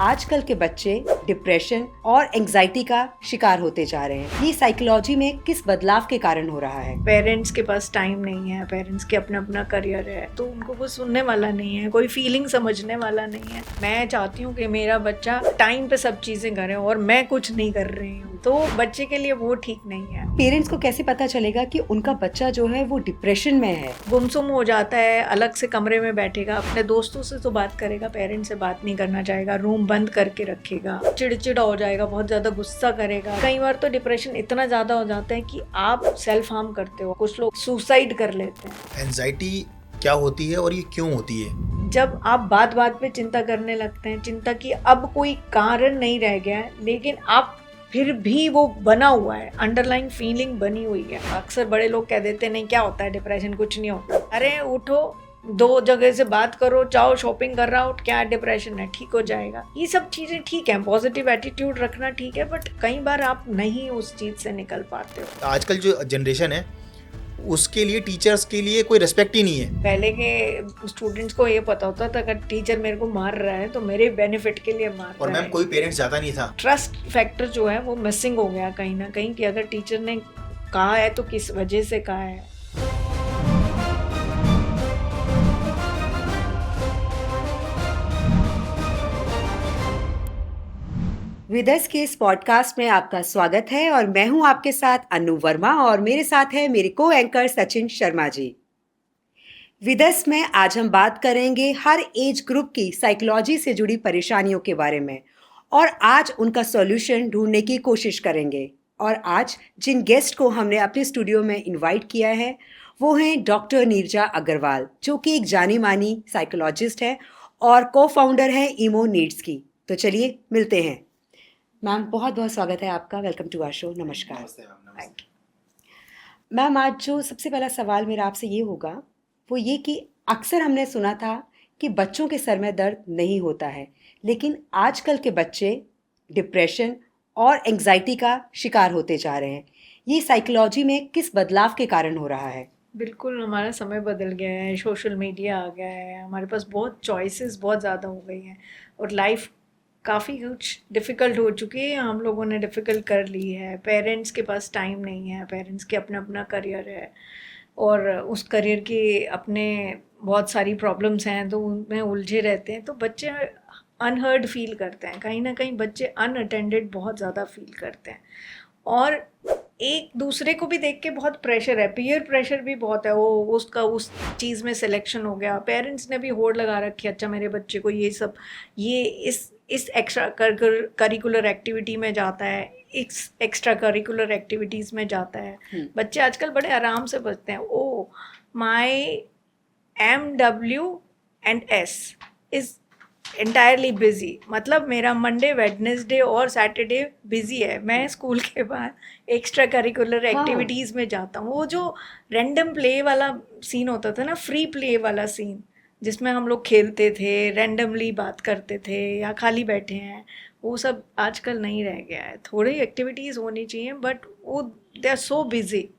आजकल के बच्चे डिप्रेशन और एंजाइटी का शिकार होते जा रहे हैं। ये साइकोलॉजी में किस बदलाव के कारण हो रहा है? पेरेंट्स के पास टाइम नहीं है, पेरेंट्स के अपना अपना करियर है, तो उनको कोई सुनने वाला नहीं है, कोई फीलिंग समझने वाला नहीं है। मैं चाहती हूँ कि मेरा बच्चा टाइम पे सब चीजें करे और मैं कुछ नहीं कर रही हूँ, तो बच्चे के लिए वो ठीक नहीं है। पेरेंट्स को कैसे पता चलेगा कि उनका बच्चा जो है वो डिप्रेशन में है? गुमसुम हो जाता है, अलग से कमरे में बैठेगा, अपने दोस्तों से तो बात करेगा, पेरेंट्स से बात नहीं करना चाहेगा, रूम बंद करके रखेगा, चिड़चिड़ा हो जाएगा, बहुत ज्यादा गुस्सा करेगा। कई बार तो डिप्रेशन इतना ज्यादा हो जाता है कि आप सेल्फ हार्म करते हो, कुछ लोग सुसाइड कर लेते हैं। एंजाइटी क्या होती है और ये क्यों होती है? जब आप बात बात पे चिंता करने लगते हैं, चिंता की अब कोई कारण नहीं रह गया है, लेकिन आप फिर भी वो बना हुआ है, अंडरलाइन फीलिंग बनी हुई है। अक्सर बड़े लोग कह देते हैं नहीं क्या होता है डिप्रेशन, कुछ नहीं होता। अरे उठो, 2 जगह से बात करो, जाओ शॉपिंग कर रहा हो, क्या डिप्रेशन है, ठीक हो जाएगा। ये सब चीजें ठीक है, पॉजिटिव एटीट्यूड रखना ठीक है, बट कई बार आप नहीं उस चीज से निकल पाते हो। आजकल जो जनरेशन है उसके लिए टीचर्स के लिए कोई रिस्पेक्ट ही नहीं है। पहले के स्टूडेंट्स को ये पता होता था अगर टीचर मेरे को मार रहा है तो मेरे बेनिफिट के लिए मार रहा है। और मैम कोई पेरेंट्स जाता नहीं था। ट्रस्ट फैक्टर जो है वो मिसिंग हो गया कहीं ना कहीं, कि अगर टीचर ने कहा है तो किस वजह से कहा है। विदर्स के इस पॉडकास्ट में आपका स्वागत है और मैं हूं आपके साथ अनु वर्मा और मेरे साथ है मेरे को एंकर सचिन शर्मा जी। विदर्स में आज हम बात करेंगे हर एज ग्रुप की साइकोलॉजी से जुड़ी परेशानियों के बारे में और आज उनका सॉल्यूशन ढूंढने की कोशिश करेंगे। और आज जिन गेस्ट को हमने अपने स्टूडियो में इनवाइट किया है वो हैं डॉक्टर नीरजा अग्रवाल, जो कि एक जानी मानी साइकोलॉजिस्ट है और को फाउंडर है इमो नीड्स की। तो चलिए मिलते हैं। मैम बहुत बहुत स्वागत है आपका, वेलकम टू आवर शो। नमस्कार मैम। आज जो सबसे पहला सवाल मेरा आपसे ये होगा वो ये कि अक्सर हमने सुना था कि बच्चों के सर में दर्द नहीं होता है, लेकिन आजकल के बच्चे डिप्रेशन और एंजाइटी का शिकार होते जा रहे हैं। ये साइकोलॉजी में किस बदलाव के कारण हो रहा है? बिल्कुल, हमारा समय बदल गया है, सोशल मीडिया आ गया है, हमारे पास बहुत चॉइसेस बहुत ज़्यादा हो गई हैं और लाइफ काफ़ी कुछ डिफ़िकल्ट हो चुकी है, हम लोगों ने डिफ़िकल्ट कर ली है। पेरेंट्स के पास टाइम नहीं है, पेरेंट्स के अपना अपना करियर है और उस करियर के अपने बहुत सारी प्रॉब्लम्स हैं, तो उनमें उलझे रहते हैं, तो बच्चे अनहर्ड फील करते हैं। कहीं ना कहीं बच्चे अनअटेंडेड बहुत ज़्यादा फील करते हैं और एक दूसरे को भी देख के बहुत प्रेशर है, पीयर प्रेशर भी बहुत है। वो उसका उस चीज़ में सिलेक्शन हो गया, पेरेंट्स ने भी होड़ लगा रखी है, अच्छा मेरे बच्चे को ये इस एक्स्ट्रा करिकुलर एक्टिविटी में जाता है, इस एक्स्ट्रा करिकुलर एक्टिविटीज़ में जाता है। बच्चे आजकल बड़े आराम से बचते हैं। ओ माई MW&S इज़ एंटायरली बिजी, मतलब मेरा मंडे वेडनेसडे और सैटरडे बिजी है। मैं स्कूल के बाद एक्स्ट्रा करिकुलर एक्टिविटीज़ में जाता हूँ। वो जो रैंडम प्ले वाला सीन होता था ना, फ्री प्ले वाला सीन, जिसमें हम लोग खेलते थे, रैंडमली बात करते थे या खाली बैठे हैं, वो सब आजकल नहीं रह गया है। थोड़ी एक्टिविटीज़ होनी चाहिए बट वो they are so busy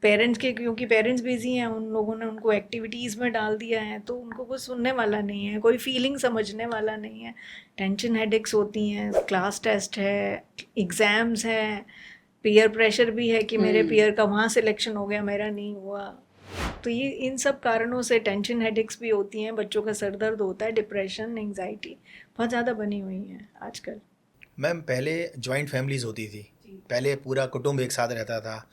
parents के, क्योंकि पेरेंट्स बिजी हैं, उन लोगों ने उनको एक्टिविटीज़ में डाल दिया है, तो उनको कोई सुनने वाला नहीं है, कोई फीलिंग समझने वाला नहीं है। टेंशन हेडेक्स होती हैं, क्लास टेस्ट है, एग्ज़ाम्स हैं, पीयर प्रेशर भी है कि मेरे पीयर का वहाँ सिलेक्शन हो गया, मेरा नहीं हुआ। तो ये इन सब कारणों से टेंशन हेडेक्स भी होती हैं, बच्चों का सर दर्द होता है, डिप्रेशन एंजाइटी बहुत ज़्यादा बनी हुई है आजकल। मैम पहले जॉइंट फैमिलीज होती थी, पहले पूरा कुटुंब एक साथ रहता था,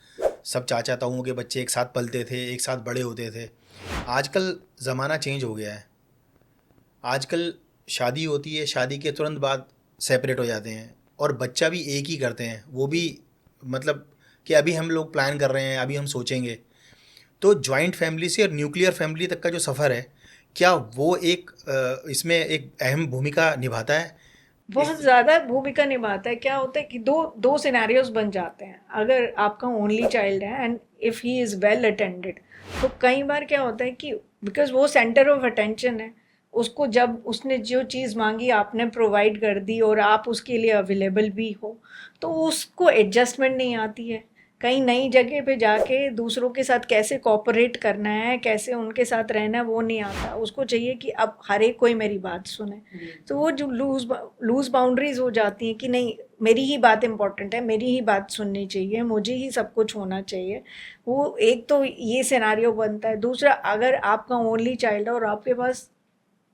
सब चाचा ताऊओं के बच्चे एक साथ पलते थे, एक साथ बड़े होते थे। आजकल ज़माना चेंज हो गया है। आजकल शादी होती है, शादी के तुरंत बाद सेपरेट हो जाते हैं और बच्चा भी एक ही करते हैं, वो भी मतलब कि अभी हम लोग प्लान कर रहे हैं, अभी हम सोचेंगे। तो जॉइंट फैमिली से और न्यूक्लियर फैमिली तक का जो सफ़र है, क्या वो एक इसमें एक अहम भूमिका निभाता है? बहुत ज़्यादा भूमिका निभाता है। क्या होता है कि दो सिनेरियोज बन जाते हैं। अगर आपका ओनली चाइल्ड है and if he is well attended, तो कई बार क्या होता है कि बिकॉज वो सेंटर ऑफ अटेंशन है, उसको जब उसने जो चीज़ मांगी आपने प्रोवाइड कर दी और आप उसके लिए अवेलेबल भी हो, तो उसको एडजस्टमेंट नहीं आती है। कहीं नई जगह पे जाके दूसरों के साथ कैसे कोऑपरेट करना है, कैसे उनके साथ रहना है, वो नहीं आता। उसको चाहिए कि अब हर एक कोई मेरी बात सुने। तो वो जो लूज बाउंड्रीज हो जाती हैं कि नहीं, मेरी ही बात इम्पोर्टेंट है, मेरी ही बात सुननी चाहिए, मुझे ही सब कुछ होना चाहिए। वो एक तो ये सिनेरियो बनता है। दूसरा, अगर आपका ओनली चाइल्ड है और आपके पास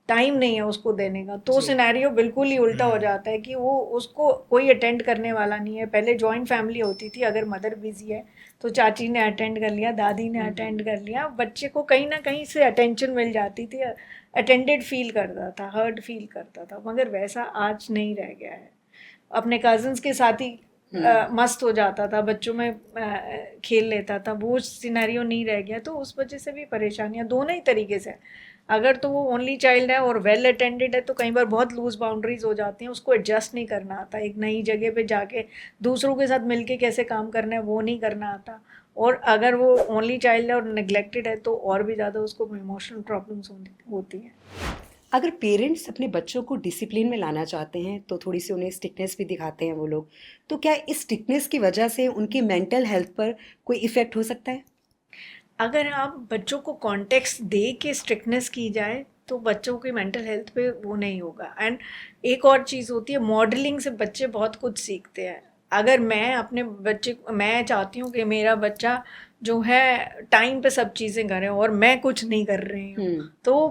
टाइम नहीं है उसको देने का, तो सिनेरियो बिल्कुल ही उल्टा हो जाता है कि वो उसको कोई अटेंड करने वाला नहीं है। पहले जॉइंट फैमिली होती थी, अगर मदर बिजी है तो चाची ने अटेंड कर लिया, दादी ने अटेंड कर लिया, बच्चे को कहीं ना कहीं से अटेंशन मिल जाती थी, अटेंडेड फील करता था, हर्ड फील करता था। मगर वैसा आज नहीं रह गया है। अपने कजन्स के साथ ही मस्त हो जाता था, बच्चों में खेल लेता था, वो सिनेरियो नहीं रह गया। तो उस वजह से भी परेशानियां दोनों ही तरीके से। अगर तो वो ओनली चाइल्ड है और वेल अटेंडेड है तो कई बार बहुत लूज बाउंड्रीज हो जाती हैं, उसको एडजस्ट नहीं करना आता। एक नई जगह पे जाके दूसरों के साथ मिलके कैसे काम करना है वो नहीं करना आता। और अगर वो ओनली चाइल्ड है और नेग्लेक्टेड है तो और भी ज़्यादा उसको इमोशनल प्रॉब्लम्स होती हैं। अगर पेरेंट्स अपने बच्चों को डिसिप्लिन में लाना चाहते हैं तो थोड़ी सी उन्हें स्ट्रिक्टनेस भी दिखाते हैं वो लोग, तो क्या इस स्ट्रिक्टनेस की वजह से उनकी मेंटल हेल्थ पर कोई इफ़ेक्ट हो सकता है? अगर आप बच्चों को कॉन्टेक्स्ट दे के स्ट्रिक्टनेस की जाए तो बच्चों की मेंटल हेल्थ पे वो नहीं होगा। एंड एक और चीज़ होती है, मॉडलिंग से बच्चे बहुत कुछ सीखते हैं। अगर मैं अपने बच्चे, मैं चाहती हूँ कि मेरा बच्चा जो है टाइम पे सब चीज़ें करे और मैं कुछ नहीं कर रही हूँ, तो वो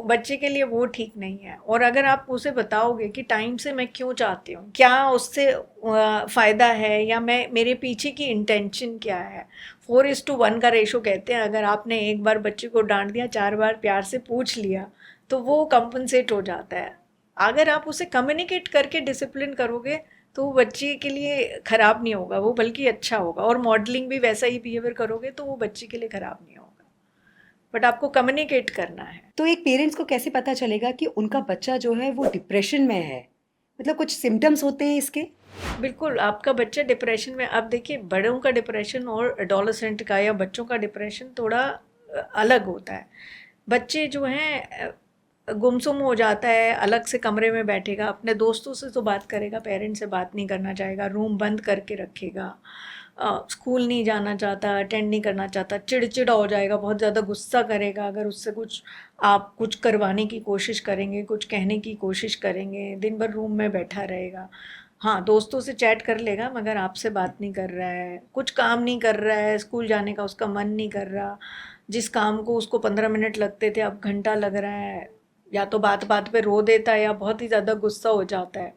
बच्चे के लिए वो ठीक नहीं है। और अगर आप उसे बताओगे कि टाइम से मैं क्यों चाहती हूँ, क्या उससे फ़ायदा है, या मेरे पीछे की इंटेंशन क्या है। 4:1 का रेशो कहते हैं। अगर आपने एक बार बच्चे को डांट दिया, 4 बार प्यार से पूछ लिया तो वो कंपनसेट हो जाता है। अगर आप उसे कम्युनिकेट करके डिसिप्लिन करोगे तो वो बच्चे के लिए ख़राब नहीं होगा, वो बल्कि अच्छा होगा। और मॉडलिंग भी वैसा ही बिहेवियर करोगे तो वो बच्चे के लिए ख़राब नहीं होगा। बट आपको कम्युनिकेट करना है। तो एक पेरेंट्स को कैसे पता चलेगा कि उनका बच्चा जो है वो डिप्रेशन में है? मतलब कुछ सिम्टम्स होते हैं इसके? बिल्कुल, आपका बच्चा डिप्रेशन में, अब देखिए बड़ों का डिप्रेशन और एडोलेसेंट का या बच्चों का डिप्रेशन थोड़ा अलग होता है। बच्चे जो हैं गुमसुम हो जाता है, अलग से कमरे में बैठेगा, अपने दोस्तों से तो बात करेगा, पेरेंट्स से बात नहीं करना चाहेगा, रूम बंद करके रखेगा, स्कूल नहीं जाना चाहता, अटेंड नहीं करना चाहता, चिड़चिड़ा हो जाएगा, बहुत ज़्यादा गुस्सा करेगा अगर उससे आप कुछ करवाने की कोशिश करेंगे, कुछ कहने की कोशिश करेंगे, दिन भर रूम में बैठा रहेगा। हाँ, दोस्तों से चैट कर लेगा मगर आपसे बात नहीं कर रहा है, कुछ काम नहीं कर रहा है, स्कूल जाने का उसका मन नहीं कर रहा, जिस काम को उसको 15 मिनट लगते थे अब घंटा लग रहा है, या तो बात बात पे रो देता है या बहुत ही ज़्यादा गुस्सा हो जाता है,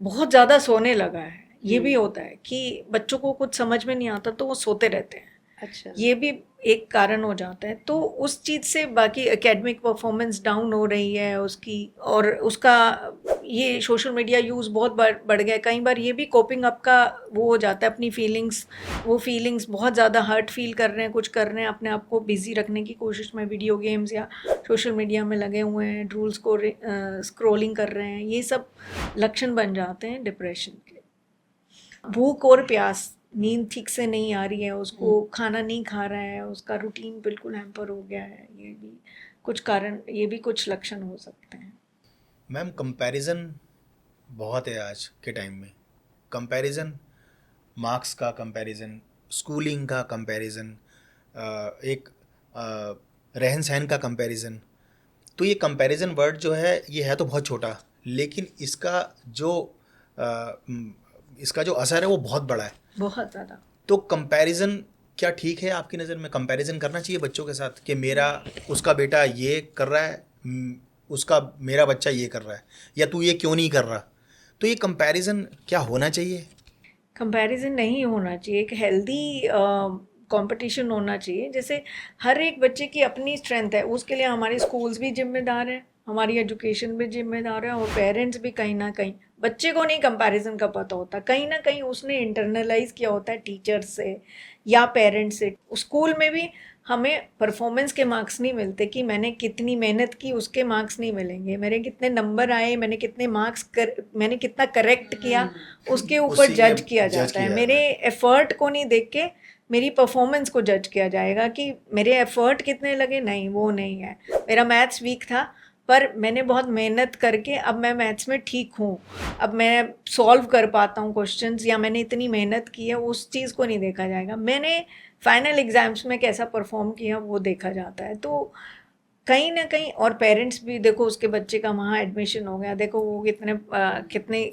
बहुत ज़्यादा सोने लगा है। ये भी होता है कि बच्चों को कुछ समझ में नहीं आता तो वो सोते रहते हैं। अच्छा। ये भी एक कारण हो जाता है। तो उस चीज़ से बाकी एकेडमिक परफॉर्मेंस डाउन हो रही है उसकी, और उसका ये सोशल मीडिया यूज़ बहुत बढ़ गया है। कई बार ये भी कोपिंग अप का वो हो जाता है, अपनी फीलिंग्स बहुत ज़्यादा हर्ट फील कर रहे हैं, कुछ कर रहे हैं, अपने आप को बिजी रखने की कोशिश में वीडियो गेम्स या सोशल मीडिया में लगे हुए हैं, ड्रूल्स को स्क्रोलिंग कर रहे हैं। ये सब लक्षण बन जाते हैं डिप्रेशन के। भूख और प्यास, नींद ठीक से नहीं आ रही है उसको, खाना नहीं खा रहा है, उसका रूटीन बिल्कुल हैम्पर हो गया है, ये भी कुछ कारण, ये भी कुछ लक्षण हो सकते हैं। मैम, कंपैरिजन बहुत है आज के टाइम में। कंपैरिजन, मार्क्स का कंपैरिजन, स्कूलिंग का कंपैरिजन, एक रहन सहन का कंपैरिजन। तो ये कंपैरिजन वर्ड जो है ये है तो बहुत छोटा, लेकिन इसका जो असर है वो बहुत बड़ा है, बहुत ज़्यादा। तो कंपैरिजन क्या ठीक है आपकी नज़र में? कंपैरिजन करना चाहिए बच्चों के साथ कि उसका बेटा ये कर रहा है, मेरा बच्चा ये कर रहा है, या तू ये क्यों नहीं कर रहा? तो ये कंपैरिजन क्या होना चाहिए? कंपैरिजन नहीं होना चाहिए, एक हेल्दी कंपटीशन होना चाहिए। जैसे हर एक बच्चे की अपनी स्ट्रेंथ है, उसके लिए हमारे स्कूल्स भी जिम्मेदार हैं, हमारी एजुकेशन भी जिम्मेदार है, और पेरेंट्स भी कहीं ना कहीं। बच्चे को नहीं कंपैरिजन का पता होता, कहीं ना कहीं उसने इंटरनलाइज किया होता है टीचर से या पेरेंट्स से। स्कूल में भी हमें परफॉर्मेंस के मार्क्स नहीं मिलते कि मैंने कितनी मेहनत की, उसके मार्क्स नहीं मिलेंगे। मेरे कितने नंबर आए, मैंने कितने मैंने कितना करेक्ट किया, उसके ऊपर जज किया जाता है। मेरे एफर्ट को नहीं देख के मेरी परफॉर्मेंस को जज किया जाएगा कि मेरे एफर्ट कितने लगे। नहीं, वो नहीं है। मेरा मैथ्स वीक था, पर मैंने बहुत मेहनत करके अब मैं मैथ्स में ठीक हूँ, अब मैं सॉल्व कर पाता हूँ क्वेश्चंस, या मैंने इतनी मेहनत की है, उस चीज़ को नहीं देखा जाएगा। मैंने फाइनल एग्ज़ाम्स में कैसा परफॉर्म किया वो देखा जाता है। तो कहीं ना कहीं, और पेरेंट्स भी देखो, उसके बच्चे का वहाँ एडमिशन हो गया, देखो वो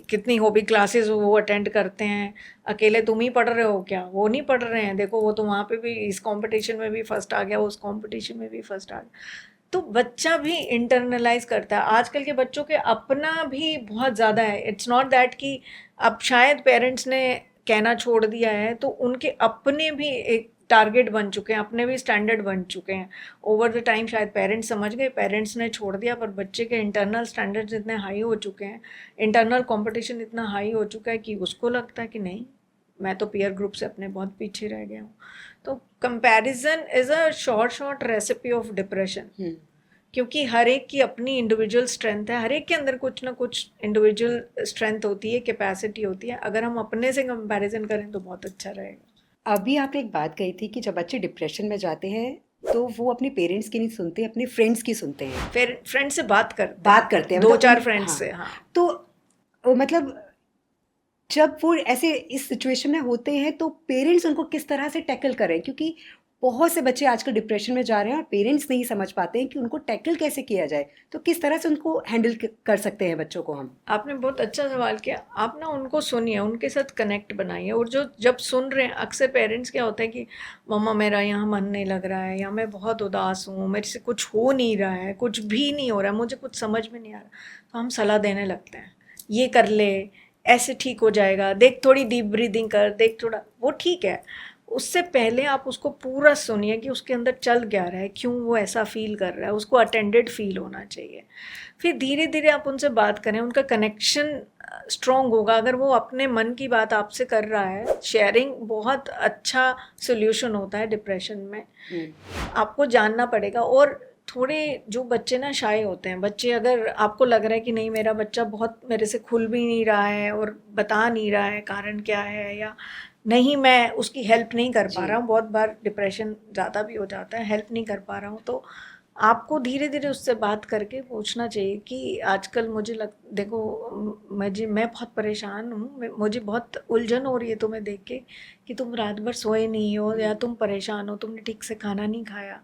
कितनी हॉबी क्लासेस वो अटेंड करते हैं, अकेले तुम ही पढ़ रहे हो क्या, वो नहीं पढ़ रहे हैं, देखो वो तो वहाँ पे भी इस कंपटीशन में भी फर्स्ट आ गया, उस कंपटीशन में भी फर्स्ट आ गया। तो बच्चा भी इंटरनलाइज करता है। आजकल के बच्चों के अपना भी बहुत ज़्यादा है। इट्स नॉट दैट कि अब शायद पेरेंट्स ने कहना छोड़ दिया है, तो उनके अपने भी एक टारगेट बन चुके हैं, अपने भी स्टैंडर्ड बन चुके हैं। ओवर द टाइम शायद पेरेंट्स समझ गए, पेरेंट्स ने छोड़ दिया, पर बच्चे के इंटरनल स्टैंडर्ड्स इतने हाई हो चुके हैं, इंटरनल कंपटीशन इतना हाई हो चुका है कि उसको लगता है कि नहीं, मैं तो पीयर ग्रुप से अपने बहुत पीछे रह गया हूँ। तो comparison is a short recipe of depression, क्योंकि हर एक की अपनी इंडिविजुअल स्ट्रेंथ है, हर एक के अंदर कुछ ना कुछ इंडिविजुअल स्ट्रेंथ होती है, कैपेसिटी होती है। अगर हम अपने से कंपैरिजन करें तो बहुत अच्छा रहेगा। अभी आपने एक बात कही थी कि जब बच्चे डिप्रेशन में जाते हैं तो वो अपने पेरेंट्स की नहीं सुनते, अपने फ्रेंड्स की सुनते हैं, फिर फ्रेंड से बात करते हैं, मतलब 2-4 फ्रेंड्स हाँ, से। हाँ, तो मतलब जब वो ऐसे इस सिचुएशन में होते हैं तो पेरेंट्स उनको किस तरह से टैकल करें, क्योंकि बहुत से बच्चे आजकल डिप्रेशन में जा रहे हैं और पेरेंट्स नहीं समझ पाते हैं कि उनको टैकल कैसे किया जाए। तो किस तरह से उनको हैंडल कर सकते हैं बच्चों को हम? आपने बहुत अच्छा सवाल किया। आप ना उनको सुनिए, उनके साथ कनेक्ट बनाइए। और जो जब सुन रहे हैं, अक्सर पेरेंट्स क्या होता है कि मम्मा मेरा यहाँ मन नहीं लग रहा है, या मैं बहुत उदास हूँ, मेरे से कुछ हो नहीं रहा है, कुछ भी नहीं हो रहा है, मुझे कुछ समझ में नहीं आ रहा, तो हम सलाह देने लगते हैं, ये कर ले, ऐसे ठीक हो जाएगा, देख थोड़ी डीप ब्रीदिंग कर, देख थोड़ा, वो ठीक है। उससे पहले आप उसको पूरा सुनिए कि उसके अंदर चल क्या रहा है, क्यों वो ऐसा फील कर रहा है, उसको अटेंडेड फील होना चाहिए। फिर धीरे धीरे आप उनसे बात करें, उनका कनेक्शन स्ट्रॉन्ग होगा। अगर वो अपने मन की बात आपसे कर रहा है, शेयरिंग बहुत अच्छा सोल्यूशन होता है डिप्रेशन में। आपको जानना पड़ेगा। और थोड़े जो बच्चे ना शाय होते हैं, बच्चे, अगर आपको लग रहा है कि नहीं मेरा बच्चा बहुत मेरे से खुल भी नहीं रहा है और बता नहीं रहा है कारण क्या है, या नहीं मैं उसकी हेल्प नहीं कर पा रहा हूँ, बहुत बार डिप्रेशन ज़्यादा भी हो जाता है, हेल्प नहीं कर पा रहा हूँ, तो आपको धीरे धीरे उससे बात करके पूछना चाहिए कि आजकल मुझे देखो मैं बहुत परेशान हूँ, मुझे बहुत उलझन हो रही है तुम्हें देख के कि तुम रात भर सोए नहीं हो, या तुम परेशान हो, तुमने ठीक से खाना नहीं खाया,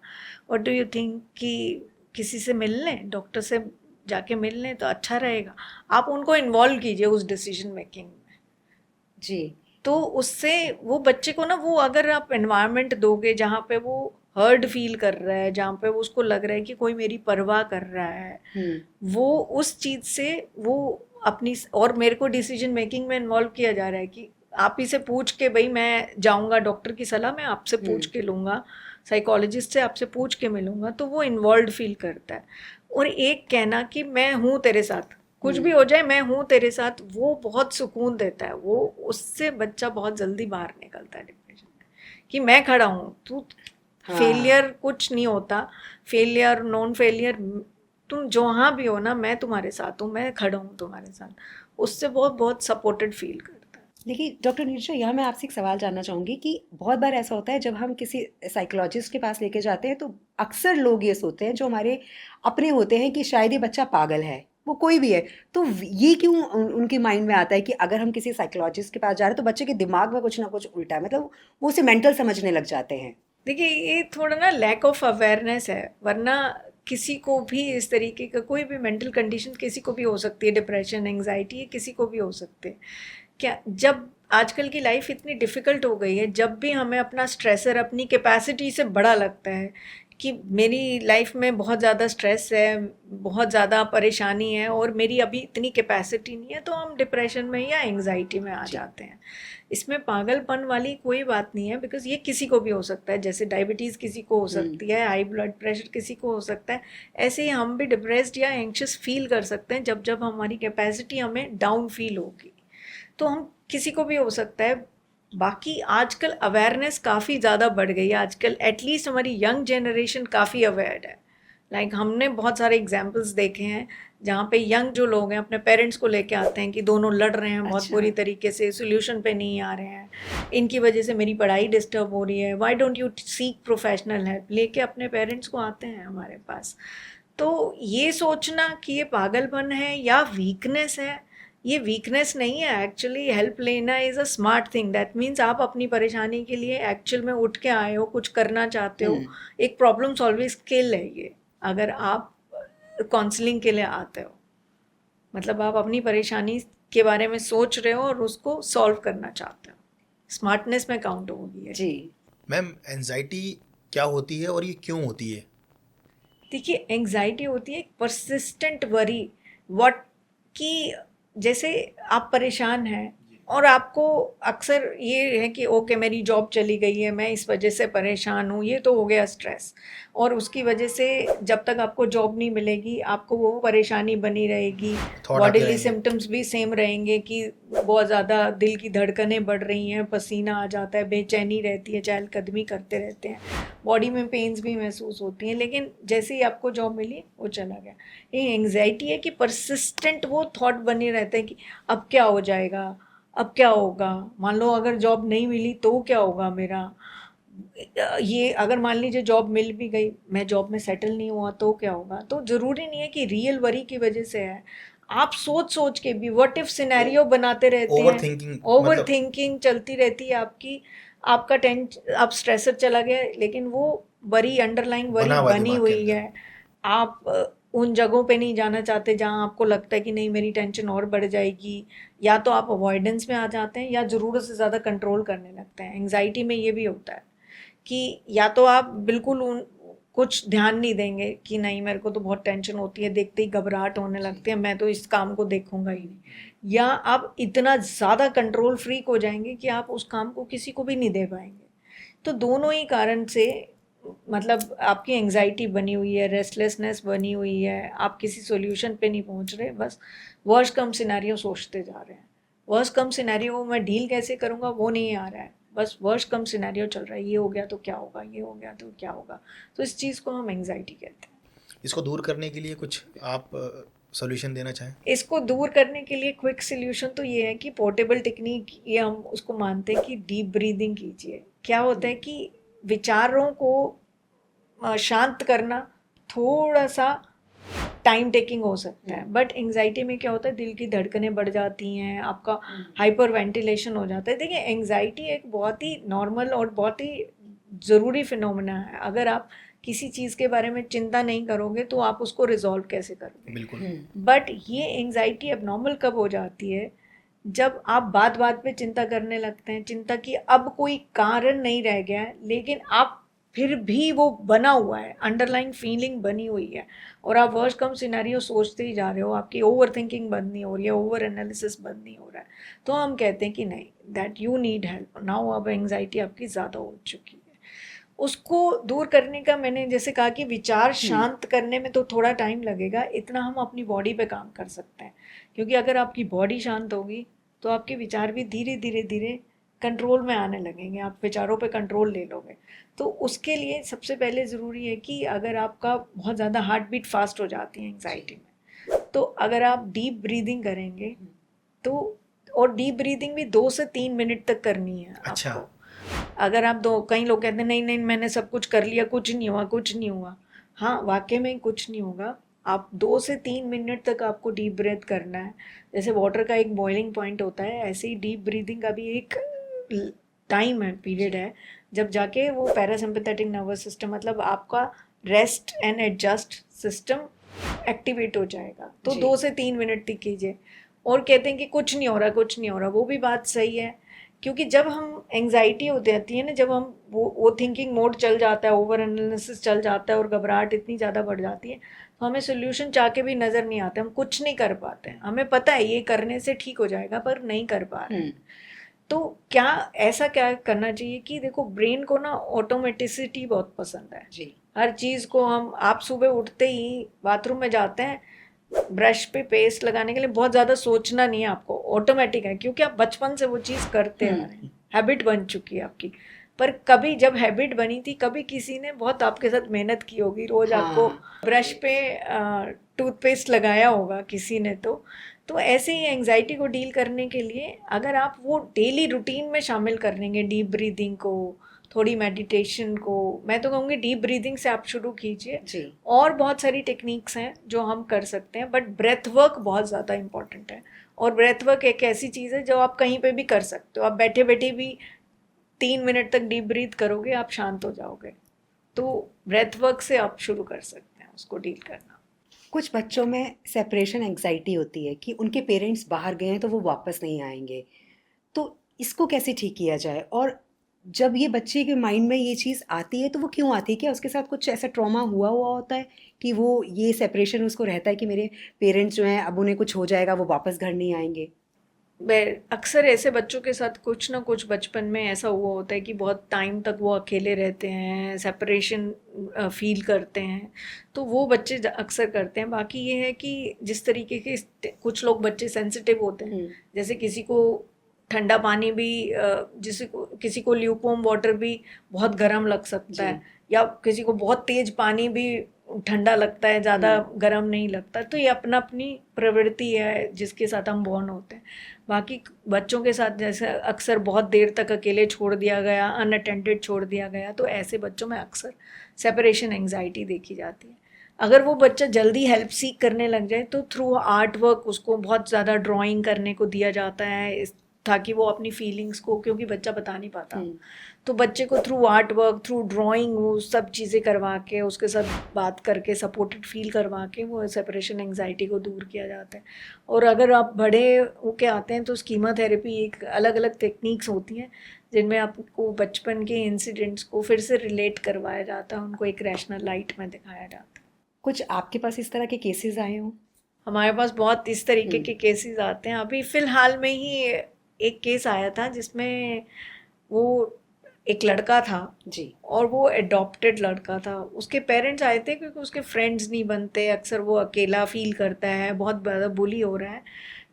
व्हाट डू यू थिंक कि किसी से मिल लें, डॉक्टर से जाके मिल लें तो अच्छा रहेगा। आप उनको इन्वॉल्व कीजिए उस डिसीजन मेकिंग में जी। तो उससे वो बच्चे को ना, वो अगर आप एनवायरनमेंट दोगे जहाँ पे वो हर्ड फील कर रहा है, जहाँ पे वो उसको लग रहा है कि कोई मेरी परवाह कर रहा है, वो उस चीज़ से वो अपनी, और मेरे को डिसीजन मेकिंग में इन्वॉल्व किया जा रहा है कि आप ही से पूछ के, भाई मैं जाऊँगा डॉक्टर की सलाह मैं आपसे पूछ के लूँगा, साइकोलॉजिस्ट से आपसे पूछ के मिलूँगा, तो वो इन्वॉल्व फील करता है। और एक कहना कि मैं हूँ तेरे साथ, कुछ भी हो जाए मैं हूँ तेरे साथ, वो बहुत सुकून देता है। वो उससे बच्चा बहुत जल्दी बाहर निकलता है डिप्रेशन में, कि मैं खड़ा हूँ, तू फेलियर कुछ नहीं होता, फेलियर नॉन फेलियर तुम जहाँ भी हो ना, मैं तुम्हारे साथ हूँ, मैं खड़ा हूँ तुम्हारे साथ, उससे बहुत बहुत सपोर्टेड फील करता है। देखिए डॉक्टर नीरजा, यहाँ मैं आपसे एक सवाल जानना चाहूँगी कि बहुत बार ऐसा होता है जब हम किसी साइकोलॉजिस्ट के पास लेके जाते हैं तो अक्सर लोग ये सोचते हैं, जो हमारे अपने होते हैं, कि शायद ये बच्चा पागल है, वो कोई भी है। तो ये क्यों उनके माइंड में आता है कि अगर हम किसी साइकोलॉजिस्ट के पास जा रहे हैं तो बच्चे के दिमाग में कुछ ना कुछ उल्टा है, मतलब वो उसे मेंटल समझने लग जाते हैं? देखिए ये थोड़ा ना लैक ऑफ अवेयरनेस है, वरना किसी को भी इस तरीके का कोई भी मेंटल कंडीशन किसी को भी हो सकती है, डिप्रेशन एंग्जाइटी किसी को भी हो सकते हैं। क्या, जब आजकल की लाइफ इतनी डिफ़िकल्ट हो गई है, जब भी हमें अपना स्ट्रेसर अपनी कैपेसिटी से बड़ा लगता है कि मेरी लाइफ में बहुत ज़्यादा स्ट्रेस है, बहुत ज़्यादा परेशानी है और मेरी अभी इतनी कैपेसिटी नहीं है, तो हम डिप्रेशन में या एंग्जाइटी में आ जाते हैं। इसमें पागलपन वाली कोई बात नहीं है, बिकॉज ये किसी को भी हो सकता है। जैसे डायबिटीज़ किसी को हो सकती है, हाई ब्लड प्रेशर किसी को हो सकता है, ऐसे ही हम भी डिप्रेस्ड या एंग्शियस फील कर सकते हैं जब जब हमारी कैपेसिटी हमें डाउन फील होगी। तो हम किसी को भी हो सकता है। बाकी आजकल अवेयरनेस काफ़ी ज़्यादा बढ़ गई है, आजकल एटलीस्ट हमारी यंग जनरेशन काफ़ी अवेयर है। लाइक हमने बहुत सारे एग्जाम्पल्स देखे हैं जहाँ पे यंग जो लोग हैं अपने पेरेंट्स को लेके आते हैं कि दोनों लड़ रहे हैं बहुत बुरी तरीके से, सोल्यूशन पे नहीं आ रहे हैं, इनकी वजह से मेरी पढ़ाई डिस्टर्ब हो रही है, why don't you seek professional help, लेके अपने पेरेंट्स को आते हैं हमारे पास। तो ये सोचना कि ये पागलपन है या वीकनेस है, ये वीकनेस नहीं है एक्चुअली। हेल्प लेना is a smart thing. That means आप अपनी परेशानी के लिए एक्चुअल में उठ के आए हो, कुछ करना चाहते हो। एक प्रॉब्लम सॉल्विंग स्किल है ये, अगर आप काउंसलिंग के लिए आते हो। मतलब आप अपनी परेशानी के बारे में सोच रहे हो और उसको सॉल्व करना चाहते हो। स्मार्टनेस में काउंट होगी ये। जी मैम, एंजाइटी क्या होती है और ये क्यों होती है? देखिए, एंजाइटी होती है एक परसिस्टेंट वरी, व्हाट कि जैसे आप परेशान हैं और आपको अक्सर ये है कि ओके मेरी जॉब चली गई है, मैं इस वजह से परेशान हूँ, ये तो हो गया स्ट्रेस। और उसकी वजह से जब तक आपको जॉब नहीं मिलेगी आपको वो परेशानी बनी रहेगी। Thought आते बॉडीली रहेंगे। सिम्टम्स भी सेम रहेंगे कि बहुत ज़्यादा दिल की धड़कनें बढ़ रही हैं, पसीना आ जाता है, बेचैनी रहती है, चहलकदमी करते रहते हैं, बॉडी में पेन्स भी महसूस होती हैं। लेकिन जैसे ही आपको जॉब मिली वो चला गया। ये एंग्जाइटी है कि परसिस्टेंट वो थॉट बने रहते हैं कि अब क्या हो जाएगा, अब क्या होगा, मान लो अगर जॉब नहीं मिली तो क्या होगा मेरा, ये अगर मान लीजिए जॉब मिल भी गई, मैं जॉब में सेटल नहीं हुआ तो क्या होगा। तो ज़रूरी नहीं है कि रियल वरी की वजह से है, आप सोच सोच के भी व्हाट इफ सिनेरियो बनाते रहते ओवर हैं। थिंकिंग, ओवर मतलब थिंकिंग चलती रहती है आपकी। आपका टेंशन, आप स्ट्रेसर चला गया लेकिन वो वरी, अंडरलाइंग वरी बना हुआ बनी दिमाग के हुई अंदर। है। आप उन जगहों पे नहीं जाना चाहते जहाँ आपको लगता है कि नहीं मेरी टेंशन और बढ़ जाएगी, या तो आप अवॉइडेंस में आ जाते हैं या ज़रूरत से ज़्यादा कंट्रोल करने लगते हैं। एंग्जाइटी में ये भी होता है कि या तो आप बिल्कुल उन कुछ ध्यान नहीं देंगे कि नहीं मेरे को तो बहुत टेंशन होती है, देखते ही घबराहट होने लगती है, मैं तो इस काम को देखूंगा ही नहीं, या आप इतना ज़्यादा कंट्रोल फ्रीक हो जाएंगे कि आप उस काम को किसी को भी नहीं दे पाएंगे। तो दोनों ही कारण से मतलब आपकी एंग्जाइटी बनी हुई है, रेस्टलेसनेस बनी हुई है, आप किसी सॉल्यूशन पे नहीं पहुंच रहे, बस वर्स्ट कम सिनेरियो सोचते जा रहे हैं। वर्स्ट कम सिनेरियो को मैं डील कैसे करूँगा वो नहीं आ रहा है, बस वर्स्ट कम सिनेरियो चल रहा है, ये हो गया तो क्या होगा, ये हो गया तो क्या होगा। तो इस चीज़ को हम एंग्जाइटी कहते हैं। इसको दूर करने के लिए कुछ आप सॉल्यूशन देना चाहें? इसको दूर करने के लिए क्विक सोल्यूशन तो ये है कि पोर्टेबल टेक्निक, ये हम उसको मानते हैं कि डीप ब्रीदिंग कीजिए। क्या होता है कि विचारों को शांत करना थोड़ा सा टाइम टेकिंग हो सकता है, बट एंग्जाइटी में क्या होता है दिल की धड़कनें बढ़ जाती हैं, आपका हाइपर वेंटिलेशन हो जाता है। देखिए, एंग्जाइटी एक बहुत ही नॉर्मल और बहुत ही ज़रूरी फिनोमेना है। अगर आप किसी चीज़ के बारे में चिंता नहीं करोगे तो आप उसको रिजॉल्व कैसे करोगे। बिल्कुल। बट ये एंग्जाइटी एबनॉर्मल कब हो जाती है, जब आप बात बात पे चिंता करने लगते हैं, चिंता की अब कोई कारण नहीं रह गया है लेकिन आप फिर भी वो बना हुआ है, अंडरलाइंग फीलिंग बनी हुई है और आप वर्स्ट कम सिनेरियो सोचते ही जा रहे हो, आपकी ओवर थिंकिंग बंद नहीं हो रही है, ओवर एनालिसिस बंद नहीं हो रहा है, तो हम कहते हैं कि नहीं, that you need help now. अब एंग्जाइटी आपकी ज़्यादा हो चुकी है। उसको दूर करने का, मैंने जैसे कहा कि विचार शांत करने में तो थोड़ा टाइम लगेगा, इतना हम अपनी बॉडी पे काम कर सकते हैं। क्योंकि अगर आपकी बॉडी शांत होगी तो आपके विचार भी धीरे धीरे धीरे कंट्रोल में आने लगेंगे, आप विचारों पे कंट्रोल ले लोगे। तो उसके लिए सबसे पहले ज़रूरी है कि अगर आपका बहुत ज़्यादा हार्ट बीट फास्ट हो जाती है एंग्जाइटी में, तो अगर आप डीप ब्रीदिंग करेंगे तो, और डीप ब्रीदिंग भी 2 से 3 मिनट तक करनी है अच्छा। आपको। अगर आप कई लोग कहते हैं नहीं नहीं मैंने सब कुछ कर लिया, कुछ नहीं हुआ, कुछ नहीं हुआ। हाँ, वाकई में कुछ नहीं होगा। आप 2 से 3 मिनट तक आपको डीप ब्रेथ करना है। जैसे वाटर का एक बॉइलिंग पॉइंट होता है, ऐसे ही डीप ब्रीदिंग का भी एक टाइम है, पीरियड है, जब जाके वो पैरासिम्पैथेटिक नर्वस सिस्टम, मतलब आपका rest and adjust system activate हो जाएगा। तो 2 से 3 मिनट तक कीजिए। और कहते हैं कि कुछ नहीं हो रहा, कुछ नहीं हो रहा, वो भी बात सही है। क्योंकि जब हम एंग्जाइटी हो जाती है ना, जब हम वो थिंकिंग मोड चल जाता है, ओवर एनालिसिस चल जाता है और घबराहट इतनी ज़्यादा बढ़ जाती है, तो हमें सोल्यूशन चाह के भी नज़र नहीं आते, हम कुछ नहीं कर पाते। हमें पता है ये करने से ठीक हो जाएगा पर नहीं कर पा रहे। तो क्या ऐसा क्या करना चाहिए कि देखो, ब्रेन को ना ऑटोमेटिसिटी बहुत पसंद है जी। हर चीज़ को हम, आप सुबह उठते ही बाथरूम में जाते हैं, ब्रश पे पेस्ट लगाने के लिए बहुत ज़्यादा सोचना नहीं है आपको, ऑटोमेटिक है, क्योंकि आप बचपन से वो चीज़ करते आ रहे हैं, हैबिट बन चुकी है आपकी। पर कभी जब हैबिट बनी थी, कभी किसी ने बहुत आपके साथ मेहनत की होगी, रोज़ आपको ब्रश पे टूथपेस्ट लगाया होगा किसी ने। तो ऐसे ही एंग्जाइटी को डील करने के लिए अगर आप वो डेली रूटीन में शामिल कर लेंगे डीप ब्रीदिंग को, थोड़ी मेडिटेशन को, मैं तो कहूँगी डीप ब्रीदिंग से आप शुरू कीजिए। जी। और बहुत सारी टेक्निक्स हैं जो हम कर सकते हैं, बट ब्रेथ वर्क बहुत ज़्यादा इंपॉर्टेंट है। और ब्रेथ वर्क एक ऐसी चीज़ है जो आप कहीं पे भी कर सकते हो। आप बैठे बैठे भी 3 मिनट तक डीप ब्रीथ करोगे, आप शांत हो जाओगे। तो ब्रेथ वर्क से आप शुरू कर सकते हैं उसको डील करना। कुछ बच्चों में सेपरेशन एंग्जाइटी होती है कि उनके पेरेंट्स बाहर गए हैं तो वो वापस नहीं आएंगे, तो इसको कैसे ठीक किया जाए? और जब ये बच्चे के माइंड में ये चीज़ आती है तो वो क्यों आती है? क्या उसके साथ कुछ ऐसा ट्रॉमा हुआ हुआ होता है कि वो ये सेपरेशन उसको रहता है कि मेरे पेरेंट्स जो हैं अब उन्हें कुछ हो जाएगा, वो वापस घर नहीं आएंगे? अक्सर ऐसे बच्चों के साथ कुछ ना कुछ बचपन में ऐसा हुआ होता है कि बहुत टाइम तक वो अकेले रहते हैं, सेपरेशन फील करते हैं, तो वो बच्चे अक्सर करते हैं। बाकी ये है कि जिस तरीके के कुछ लोग बच्चे सेंसिटिव होते हैं, जैसे किसी को ठंडा पानी भी, किसी को ल्यूकवार्म वाटर भी बहुत गर्म लग सकता है, या किसी को बहुत तेज पानी भी ठंडा लगता है, ज़्यादा गर्म नहीं लगता। तो ये अपना अपनी प्रवृत्ति है जिसके साथ हम बॉर्न होते हैं। बाकी बच्चों के साथ जैसे अक्सर बहुत देर तक अकेले छोड़ दिया गया, अनअटेंडेड छोड़ दिया गया, तो ऐसे बच्चों में अक्सर सेपरेशन एंग्जाइटी देखी जाती है। अगर वो बच्चा जल्दी हेल्प सीख करने लग जाए तो थ्रू आर्ट वर्क उसको बहुत ज़्यादा ड्राइंग करने को दिया जाता है, ताकि वो अपनी फीलिंग्स को, क्योंकि बच्चा बता नहीं पाता, तो बच्चे को through art work, through drawing, वो सब चीज़ें करवा के, उसके साथ बात करके, सपोर्टेड फील करवा के वो सेपरेशन एंग्जाइटी को दूर किया जाता है। और अगर आप बड़े होके आते हैं तो स्कीमा थेरेपी, एक अलग अलग टेक्निक्स होती हैं जिनमें आपको बचपन के इंसिडेंट्स को फिर से रिलेट करवाया जाता है, उनको एक रैशनल लाइट में दिखाया जाता है। कुछ आपके पास इस तरह के केसेस आए हों? हमारे पास बहुत इस तरीके के केसेस आते हैं। अभी फ़िलहाल में ही एक केस आया था जिसमें वो एक लड़का था जी। और वो एडॉप्टेड लड़का था। उसके पेरेंट्स आए थे क्योंकि उसके फ्रेंड्स नहीं बनते, अक्सर वो अकेला फील करता है, बहुत ज़्यादा बुली हो रहा है।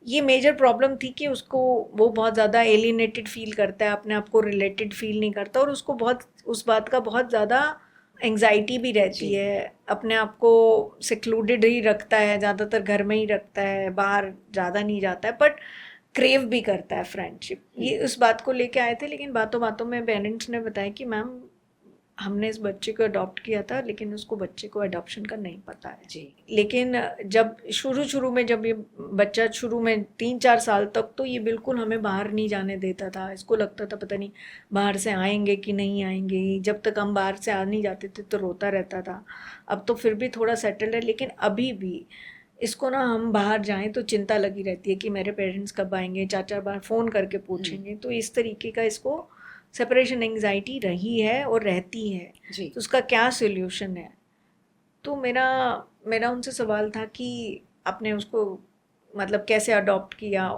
ये मेजर प्रॉब्लम थी कि उसको, वो बहुत ज़्यादा एलिनेटेड फील करता है, अपने आप को रिलेटेड फील नहीं करता, और उसको बहुत उस बात का बहुत ज़्यादा एंग्जाइटी भी रहती है, अपने आप को सिक्लूडेड ही रखता है, ज़्यादातर घर में ही रखता है, बाहर ज़्यादा नहीं जाता है, बट क्रेव भी करता है फ्रेंडशिप। ये उस बात को लेके आए थे, लेकिन बातों बातों में पेरेंट्स ने बताया कि मैम हमने इस बच्चे को अडॉप्ट किया था, लेकिन उसको बच्चे को अडॉप्शन का नहीं पता है जी। लेकिन जब शुरू में जब ये बच्चा शुरू में 3-4 साल तक तो ये बिल्कुल हमें बाहर नहीं जाने देता था। इसको लगता था पता नहीं बाहर से आएंगे कि नहीं आएंगे, जब तक हम बाहर से आ नहीं जाते थे तो रोता रहता था। अब तो फिर भी थोड़ा सेटल्ड है, लेकिन अभी भी इसको ना हम बाहर जाएं तो चिंता लगी रहती है कि मेरे पेरेंट्स कब आएंगे, 4-4 बार फ़ोन करके पूछेंगे। तो इस तरीके का इसको सेपरेशन एंग्जाइटी रही है और रहती है जी। तो उसका क्या सोल्यूशन है? तो मेरा उनसे सवाल था कि आपने उसको मतलब कैसे अडॉप्ट किया?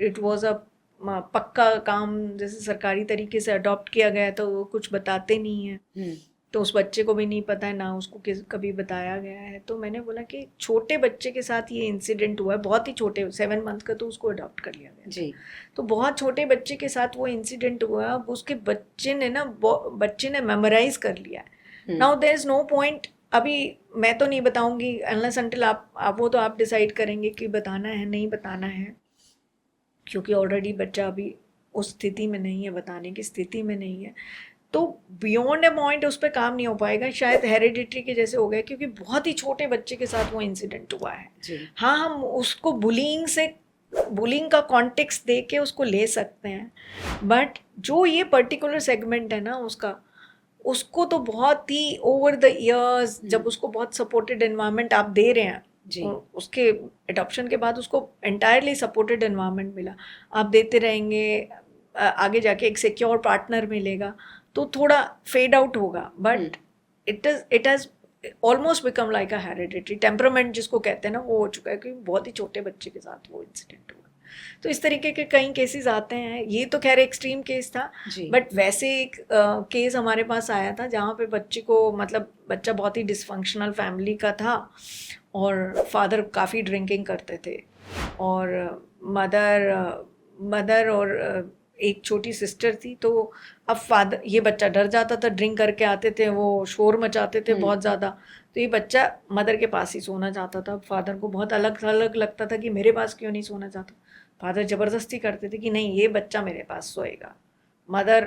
इट वाज अ पक्का काम, जैसे सरकारी तरीके से अडॉप्ट किया गया, तो वो कुछ बताते नहीं है, तो उस बच्चे को भी नहीं पता है, ना उसको कभी बताया गया है। तो मैंने बोला कि छोटे बच्चे के साथ ये इंसिडेंट हुआ है, बहुत ही छोटे, 7 मंथ का, तो उसको अडॉप्ट कर लिया गया जी। तो बहुत छोटे बच्चे के साथ वो इंसिडेंट हुआ। अब उसके बच्चे ने मेमोराइज कर लिया है। Now there is no point, अभी मैं तो नहीं बताऊंगी अनलेस अनटिल आप वो तो आप डिसाइड करेंगे कि बताना है नहीं बताना है, क्योंकि ऑलरेडी बच्चा अभी उस स्थिति में नहीं है, बताने की स्थिति में नहीं है। तो बियॉन्ड अ पॉइंट उस पर काम नहीं हो पाएगा, शायद हेरिडिटरी के जैसे हो गया, क्योंकि बहुत ही छोटे बच्चे के साथ वो इंसिडेंट हुआ है। हाँ, हम उसको बुलिंग का कॉन्टेक्स्ट दे के उसको ले सकते हैं, बट जो ये पर्टिकुलर सेगमेंट है ना उसको तो बहुत ही ओवर द ईयर्स, जब उसको बहुत सपोर्टेड एनवायरनमेंट आप दे रहे हैं, उसके एडॉप्शन के बाद उसको एंटायरली सपोर्टेड एनवायरनमेंट मिला, आप देते रहेंगे, आगे जाके एक सिक्योर पार्टनर मिलेगा, तो थोड़ा फेड आउट होगा, but it has almost become like a hereditary temperament जिसको कहते हैं ना, वो हो चुका है, क्योंकि बहुत ही छोटे बच्चे के साथ वो इंसिडेंट हुआ। तो इस तरीके के कई केसेस आते हैं। ये तो खैर एक्सट्रीम केस था, बट वैसे एक केस हमारे पास आया था जहाँ पे बच्चा बहुत ही डिसफंक्शनल फैमिली का था, और फादर काफ़ी ड्रिंकिंग करते थे, और मदर और एक छोटी सिस्टर थी। तो अब ये बच्चा डर जाता था, ड्रिंक करके आते थे, वो शोर मचाते थे बहुत ज़्यादा, तो ये बच्चा मदर के पास ही सोना चाहता था। फादर को बहुत अलग अलग लगता था कि मेरे पास क्यों नहीं सोना चाहता। फादर ज़बरदस्ती करते थे कि नहीं, ये बच्चा मेरे पास सोएगा। मदर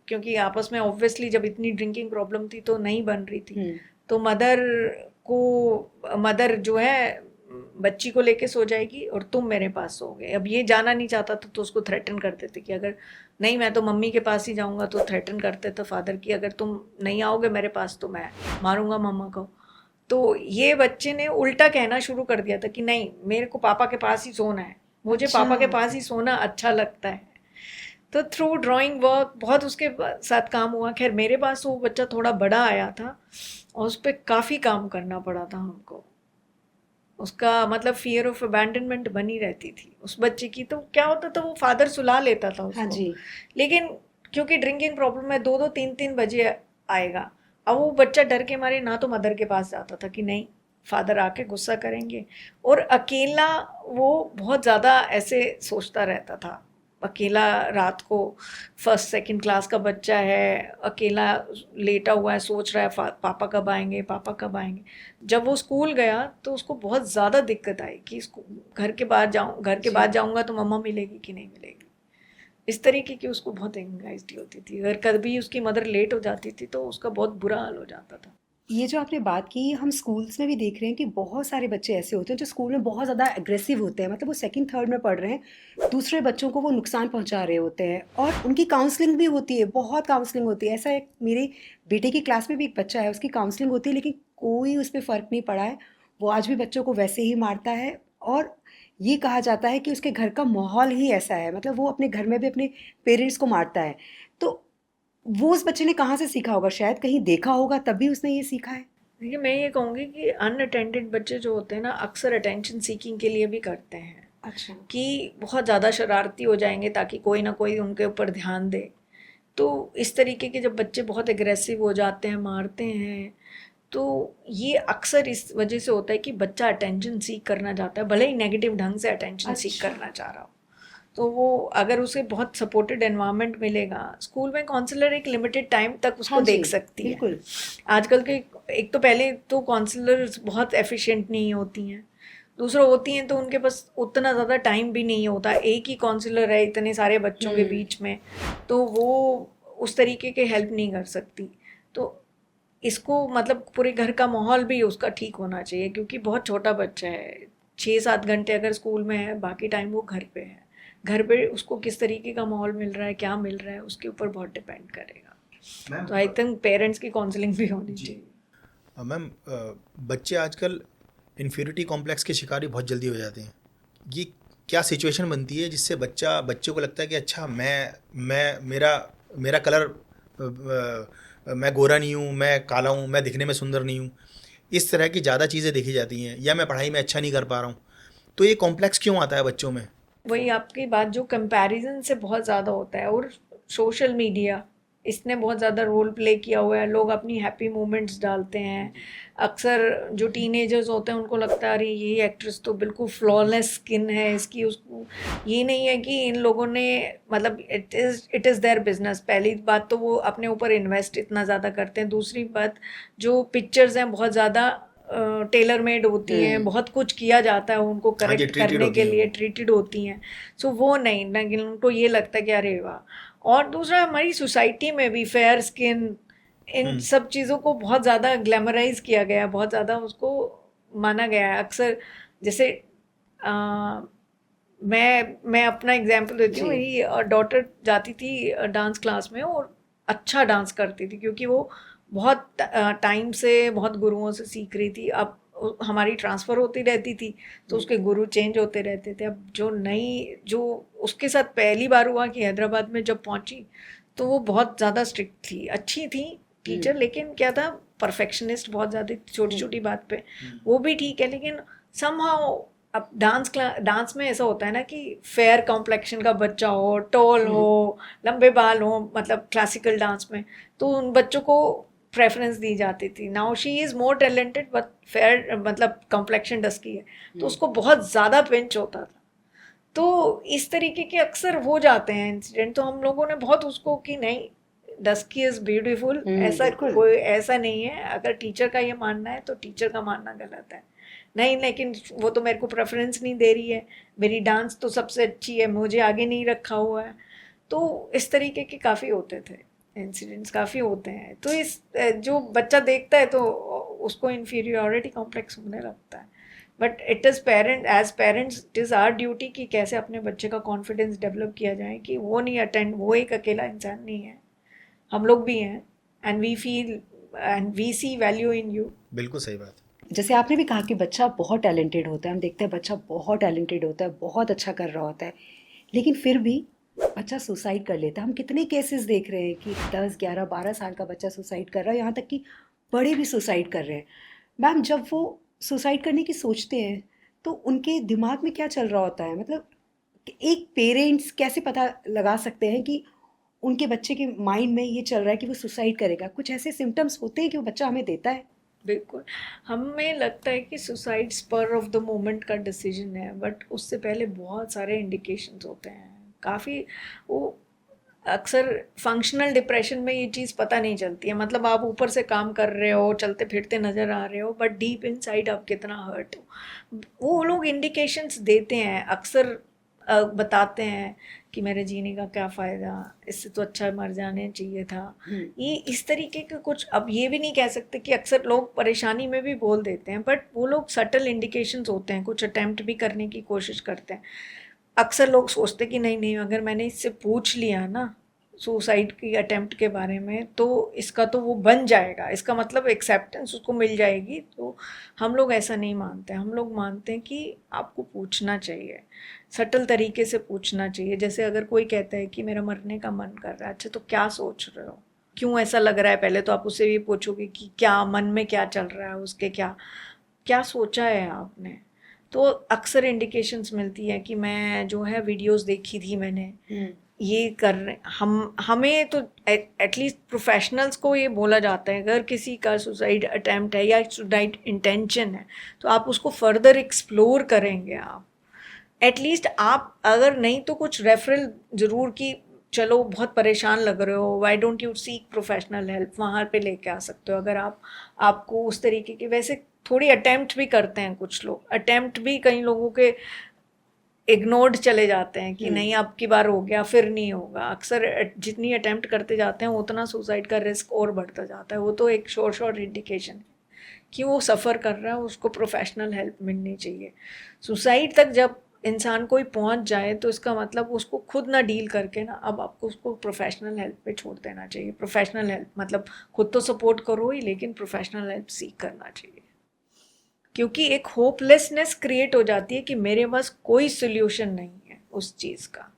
क्योंकि आपस में ऑब्वियसली जब इतनी ड्रिंकिंग प्रॉब्लम थी तो नहीं बन रही थी, तो मदर जो है बच्ची को लेके सो जाएगी और तुम मेरे पास सोओगे। अब ये जाना नहीं चाहता था तो उसको थ्रेटन करते थे कि अगर नहीं मैं तो मम्मी के पास ही जाऊंगा, तो थ्रेटन करते थे फादर की अगर तुम नहीं आओगे मेरे पास तो मैं मारूंगा मम्मा को। तो ये बच्चे ने उल्टा कहना शुरू कर दिया था कि नहीं मेरे को पापा के पास ही सोना है, मुझे पापा के पास ही सोना अच्छा लगता है। तो थ्रू ड्राइंग वर्क बहुत उसके साथ काम हुआ। खैर मेरे पास वो बच्चा थोड़ा बड़ा आया था और उस पर काफ़ी काम करना पड़ा था हमको। उसका मतलब फियर ऑफ अबैंडनमेंट बनी रहती थी उस बच्चे की। तो क्या होता था वो फादर सुला लेता था उसको, हाँ जी। लेकिन क्योंकि ड्रिंकिंग प्रॉब्लम है 2-2 3-3 बजे आएगा। अब वो बच्चा डर के मारे ना तो मदर के पास जाता था कि नहीं फादर आके गुस्सा करेंगे, और अकेला वो बहुत ज़्यादा ऐसे सोचता रहता था। अकेला रात को फर्स्ट सेकंड क्लास का बच्चा है, अकेला लेटा हुआ है, सोच रहा है पापा कब आएंगे पापा कब आएंगे। जब वो स्कूल गया तो उसको बहुत ज़्यादा दिक्कत आई कि घर के बाद जाऊंगा तो मम्मा मिलेगी कि नहीं मिलेगी। इस तरीके की उसको बहुत एंग्जाइटी होती थी। अगर कभी उसकी मदर लेट हो जाती थी तो उसका बहुत बुरा हाल हो जाता था। ये जो आपने बात की हम स्कूल्स में भी देख रहे हैं कि बहुत सारे बच्चे ऐसे होते हैं जो स्कूल में बहुत ज़्यादा एग्रेसिव होते हैं, मतलब वो सेकंड थर्ड में पढ़ रहे हैं, दूसरे बच्चों को वो नुकसान पहुंचा रहे होते हैं और उनकी काउंसलिंग भी होती है, बहुत काउंसलिंग होती है। ऐसा एक मेरे बेटे की क्लास में भी एक बच्चा है, उसकी काउंसलिंग होती है लेकिन कोई उस पर फ़र्क नहीं पड़ा है। वो आज भी बच्चों को वैसे ही मारता है और ये कहा जाता है कि उसके घर का माहौल ही ऐसा है, मतलब वो अपने घर में भी अपने पेरेंट्स को मारता है। तो वो उस बच्चे ने कहाँ से सीखा होगा, शायद कहीं देखा होगा तभी उसने ये सीखा है। देखिए मैं ये कहूँगी कि अनअटेंडेड बच्चे जो होते हैं ना अक्सर अटेंशन सीकिंग के लिए भी करते हैं। अच्छा। कि बहुत ज़्यादा शरारती हो जाएंगे ताकि कोई ना कोई उनके ऊपर ध्यान दे। तो इस तरीके के जब बच्चे बहुत एग्रेसिव हो जाते हैं, मारते हैं, तो ये अक्सर इस वजह से होता है कि बच्चा अटेंशन सीख करना चाहता है, भले ही नेगेटिव ढंग से अटेंशन सीख अच्छा। करना चाह रहा हो। तो वो अगर उसे बहुत सपोर्टेड एनवायरनमेंट मिलेगा, स्कूल में काउंसलर एक लिमिटेड टाइम तक उसको हाँ जी, देख सकती है। बिल्कुल। आजकल के एक तो पहले तो काउंसलर्स बहुत एफिशिएंट नहीं होती हैं, दूसरा होती हैं तो उनके पास उतना ज़्यादा टाइम भी नहीं होता। एक ही काउंसलर है इतने सारे बच्चों के बीच में, तो वो उस तरीके के हेल्प नहीं कर सकती। तो इसको मतलब पूरे घर का माहौल भी उसका ठीक होना चाहिए, क्योंकि बहुत छोटा बच्चा है, 6-7 घंटे अगर स्कूल में है, बाकी टाइम वो घर पे है। घर पे उसको किस तरीके का माहौल मिल रहा है, क्या मिल रहा है, उसके ऊपर बहुत डिपेंड करेगा। तो आई थिंक पेरेंट्स की काउंसलिंग भी होनी चाहिए। मैम बच्चे आजकल इन्फीरिटी कॉम्प्लेक्स के शिकार भी बहुत जल्दी हो जाते हैं। ये क्या सिचुएशन बनती है जिससे बच्चे को लगता है कि अच्छा मैं मेरा कलर मैं गोरा नहीं हूँ, मैं काला हूँ, मैं दिखने में सुंदर नहीं हूँ, इस तरह की ज़्यादा चीज़ें देखी जाती हैं, या मैं पढ़ाई में अच्छा नहीं कर पा रहा हूँ। तो ये कॉम्प्लेक्स क्यों आता है बच्चों में? वही आपकी बात जो कंपैरिजन से बहुत ज़्यादा होता है, और सोशल मीडिया इसने बहुत ज़्यादा रोल प्ले किया हुआ है। लोग अपनी हैप्पी मोमेंट्स डालते हैं। अक्सर जो टीनेजर्स होते हैं उनको लगता है अरे ये एक्ट्रेस तो बिल्कुल फ्लॉलेस स्किन है इसकी, उसको ये नहीं है कि इन लोगों ने मतलब इट इज़ देयर बिजनेस। पहली बात तो वो अपने ऊपर इन्वेस्ट इतना ज़्यादा करते हैं। दूसरी बात जो पिक्चर्स हैं बहुत ज़्यादा टेलर मेड होती हैं, बहुत कुछ किया जाता है उनको करेक्ट करने के लिए, ट्रीटेड होती हैं। सो वो नहीं, लेकिन उनको ये लगता है कि अरे वाह। और दूसरा हमारी सोसाइटी में भी फेयर स्किन इन सब चीज़ों को बहुत ज़्यादा ग्लैमराइज किया गया है, बहुत ज़्यादा उसको माना गया है। अक्सर जैसे मैं अपना एग्जांपल देती हूँ। मेरी डॉटर जाती थी डांस क्लास में और अच्छा डांस करती थी, क्योंकि वो बहुत टाइम से बहुत गुरुओं से सीख रही थी। अब हमारी ट्रांसफ़र होती रहती थी तो उसके गुरु चेंज होते रहते थे। अब जो उसके साथ पहली बार हुआ कि हैदराबाद में जब पहुंची तो वो बहुत ज़्यादा स्ट्रिक्ट थी। अच्छी थी टीचर, लेकिन क्या था परफेक्शनिस्ट बहुत ज़्यादा, छोटी छोटी बात पे। वो भी ठीक है, लेकिन समहाउ अब डांस में ऐसा होता है ना कि फेयर कॉम्प्लेक्शन का बच्चा हो, टॉल हो, लंबे बाल हो, मतलब क्लासिकल डांस में तो उन बच्चों को प्रेफरेंस दी जाती थी। Now she is more talented but fair मतलब कॉम्प्लेक्शन डस्की है, तो उसको बहुत ज़्यादा पिंच होता था। तो इस तरीके के अक्सर हो जाते हैं इंसिडेंट। तो हम लोगों ने बहुत उसको कि नहीं डस्की इज़ ब्यूटीफुल, ऐसा कोई ऐसा नहीं है। अगर टीचर का ये मानना है तो टीचर का मानना गलत है। नहीं, लेकिन वो तो मेरे को प्रेफरेंस नहीं दे रही है, मेरी डांस तो सबसे अच्छी है, मुझे आगे नहीं रखा हुआ है। तो इस तरीके के काफ़ी होते थे इंसिडेंट्स, काफ़ी होते हैं। तो इस जो बच्चा देखता है तो उसको इन्फीरियॉरिटी कॉम्प्लेक्स होने लगता है। But it is as parents it is our duty कि कैसे अपने बच्चे का कॉन्फिडेंस डेवलप किया जाए कि वो नहीं वो एक अकेला इंसान नहीं है, हम लोग भी हैं, and we feel and we see value in you. बिल्कुल सही बात। जैसे आपने भी कहा कि बच्चा बहुत टैलेंटेड होता है, हम देखते हैं बच्चा बहुत टैलेंटेड होता है, बहुत अच्छा कर रहा होता है, लेकिन फिर भी बच्चा सुसाइड कर लेता है। हम कितने केसेस देख रहे हैं कि 10, 11, 12 साल का बच्चा सुसाइड कर रहा है, यहाँ तक कि बड़े भी सुसाइड कर रहे हैं। मैम, जब वो सुसाइड करने की सोचते हैं तो उनके दिमाग में क्या चल रहा होता है? मतलब एक पेरेंट्स कैसे पता लगा सकते हैं कि उनके बच्चे के माइंड में ये चल रहा है कि वो सुसाइड करेगा? कुछ ऐसे सिम्टम्स होते हैं कि वो बच्चा हमें देता है? बिल्कुल, हमें लगता है कि suicide spur of the moment का डिसीजन है, बट उससे पहले बहुत सारे इंडिकेशंस होते हैं काफ़ी। वो अक्सर फंक्शनल डिप्रेशन में ये चीज़ पता नहीं चलती है, मतलब आप ऊपर से काम कर रहे हो, चलते फिरते नज़र आ रहे हो, बट डीप इनसाइड आप कितना हर्ट हो, वो लोग इंडिकेशंस देते हैं अक्सर। बताते हैं कि मेरे जीने का क्या फ़ायदा, इससे तो अच्छा मर जाने चाहिए था। ये इस तरीके के कुछ, अब ये भी नहीं कह सकते कि अक्सर लोग परेशानी में भी बोल देते हैं, बट वो लोग सटल इंडिकेशंस होते हैं, कुछ अटैम्प्ट भी करने की कोशिश करते हैं। अक्सर लोग सोचते कि नहीं अगर मैंने इससे पूछ लिया ना सुसाइड की अटेम्प्ट के बारे में तो इसका तो वो बन जाएगा, इसका मतलब एक्सेप्टेंस उसको मिल जाएगी। तो हम लोग ऐसा नहीं मानते, हम लोग मानते हैं कि आपको पूछना चाहिए, सटल तरीके से पूछना चाहिए। जैसे अगर कोई कहता है कि मेरा मरने का मन कर रहा है, अच्छा तो क्या सोच रहे हो, क्यों ऐसा लग रहा है? पहले तो आप उससे ये पूछोगे कि क्या मन में क्या चल रहा है उसके, क्या क्या सोचा है आपने। तो अक्सर इंडिकेशंस मिलती है कि मैं जो है वीडियोस देखी थी मैंने, ये कर रहे हमें तो एटलीस्ट प्रोफेशनल्स को ये बोला जाता है अगर किसी का सुसाइड अटैम्प्ट है या सुसाइड इंटेंशन है तो आप उसको फर्दर एक्सप्लोर करेंगे। आप एटलीस्ट आप अगर नहीं तो कुछ रेफरल ज़रूर कि चलो बहुत परेशान लग रहे हो, why don't you seek professional help, वहाँ पे लेके आ सकते हो। अगर आपको उस तरीके के, वैसे थोड़ी अटैम्प्ट भी करते हैं कुछ लोग, अटैम्प्ट भी कई लोगों के इग्नोर्ड चले जाते हैं कि नहीं अब की बार हो गया फिर नहीं होगा। अक्सर जितनी अटैम्प्ट करते जाते हैं उतना सुसाइड का रिस्क और बढ़ता जाता है। वो तो एक श्योर इंडिकेशन है कि वो सफ़र कर रहा है, उसको प्रोफेशनल हेल्प मिलनी चाहिए। सुसाइड तक जब इंसान कोई पहुंच जाए तो इसका मतलब उसको खुद ना डील करके ना अब आपको उसको प्रोफेशनल हेल्प पे छोड़ देना चाहिए। प्रोफेशनल हेल्प मतलब खुद तो सपोर्ट करो ही, लेकिन प्रोफेशनल हेल्प सीख करना चाहिए, क्योंकि एक होपलेसनेस क्रिएट हो जाती है कि मेरे पास कोई सोल्यूशन नहीं है उस चीज़ का।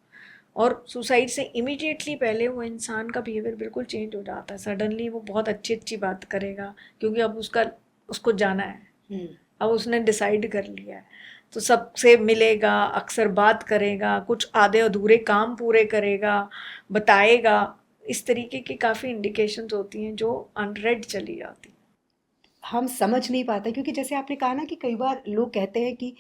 और सुसाइड से इमीडिएटली पहले वो इंसान का बिहेवियर बिल्कुल चेंज हो जाता है। सडनली वो बहुत अच्छी बात करेगा क्योंकि अब उसको जाना है, अब उसने डिसाइड कर लिया है, तो सबसे मिलेगा, अक्सर बात करेगा, कुछ आधे अधूरे काम पूरे करेगा, बताएगा। इस तरीके की काफ़ी इंडिकेशंस होती हैं जो अनरेड चली जाती हैं। हम समझ नहीं पाते क्योंकि जैसे आपने कहा ना कि कई बार लोग कहते हैं कि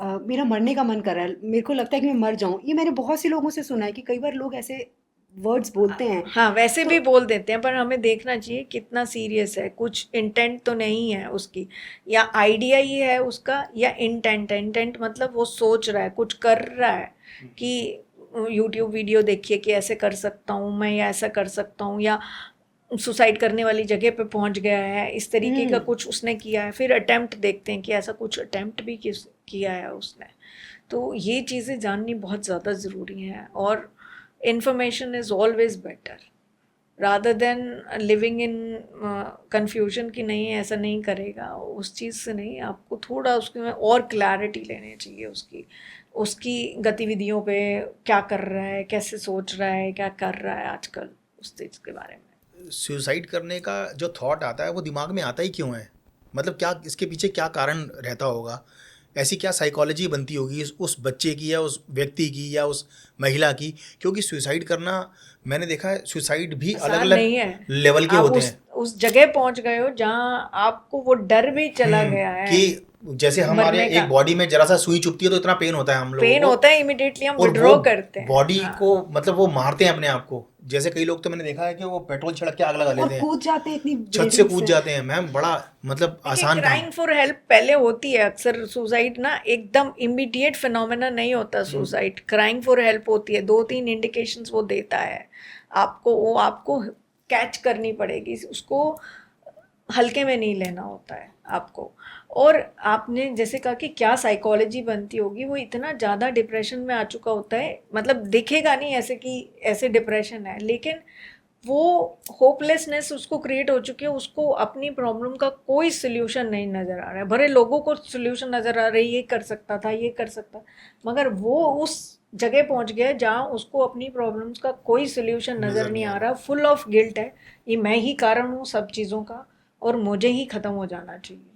मेरा मरने का मन कर रहा है, मेरे को लगता है कि मैं मर जाऊं। ये मैंने बहुत सी लोगों से सुना है कि कई बार लोग ऐसे वर्ड्स बोलते हैं। हाँ, वैसे तो भी बोल देते हैं, पर हमें देखना चाहिए कितना सीरियस है, कुछ इंटेंट तो नहीं है उसकी, या आइडिया ही है उसका, या इंटेंट है। इंटेंट मतलब वो सोच रहा है, कुछ कर रहा है कि यूट्यूब वीडियो देखिए कि ऐसे कर सकता हूँ मैं, या ऐसा कर सकता हूँ, या सुसाइड करने वाली जगह पे पहुंच गया है, इस तरीके का कुछ उसने किया है। फिर अटेम्प्ट देखते हैं कि ऐसा कुछ अटेम्प्ट भी किया है उसने। तो ये चीज़ें जाननी बहुत ज़्यादा ज़रूरी हैं, और information is always better rather than living in confusion कि नहीं ऐसा नहीं करेगा, उस चीज़ से नहीं। आपको थोड़ा उसके में और क्लैरिटी लेनी चाहिए, उसकी गतिविधियों पे क्या कर रहा है, कैसे सोच रहा है, क्या कर रहा है आजकल, उस चीज़ के बारे में। सुसाइड करने का जो थॉट आता है वो दिमाग में आता ही क्यों है? मतलब क्या इसके पीछे क्या कारण रहता होगा? ऐसी क्या साइकोलॉजी बनती होगी उस बच्चे की या उस व्यक्ति की या उस महिला की? क्योंकि सुसाइड करना, मैंने देखा है सुसाइड भी अलग अलग लेवल के होते हैं। उस जगह पहुंच गए हो जहां आपको वो डर भी चला गया है कि जैसे हमारे मरने का एक बॉडी में जरा सा सुई चुभती है तो इतना पेन होता है हम लोगों पेन को, होता है, इमिडिएटली हम और विड्रॉ वो करते हैं। बॉडी हाँ, को मतलब वो मारते हैं अपने आप को। जैसे कई लोग तो मैंने देखा है कि वो पेट्रोल छिड़क के आग लगा और लेते हैं, कूद जाते हैं इतनी छत से बिल्डिंग कूद से। जाते हैं। मैम बड़ा मतलब देखिए आसान काम। क्राइंग फॉर हेल्प पहले होती है अक्सर। सुसाइड ना एकदम इमीडिएट फिनोमेना नहीं होता सुसाइड, क्राइंग फॉर हेल्प होती है। 2-3 इंडिकेशंस वो देता है आपको, वो आपको कैच करनी पड़ेगी, उसको हल्के में नहीं लेना होता है आपको। और आपने जैसे कहा कि क्या साइकोलॉजी बनती होगी, वो इतना ज़्यादा डिप्रेशन में आ चुका होता है, मतलब दिखेगा नहीं ऐसे कि ऐसे डिप्रेशन है, लेकिन वो होपलेसनेस उसको क्रिएट हो चुकी है, उसको अपनी प्रॉब्लम का कोई सोल्यूशन नहीं नज़र आ रहा है। भले लोगों को सोल्यूशन नज़र आ रहा है, ये कर सकता था, ये कर सकता, मगर वो उस जगह पहुंच गया जहाँ उसको अपनी प्रॉब्लम्स का कोई सोल्यूशन नज़र नहीं आ रहा, फुल ऑफ गिल्ट है, ये मैं ही कारण हूँ सब चीज़ों का और मुझे ही ख़त्म हो जाना चाहिए।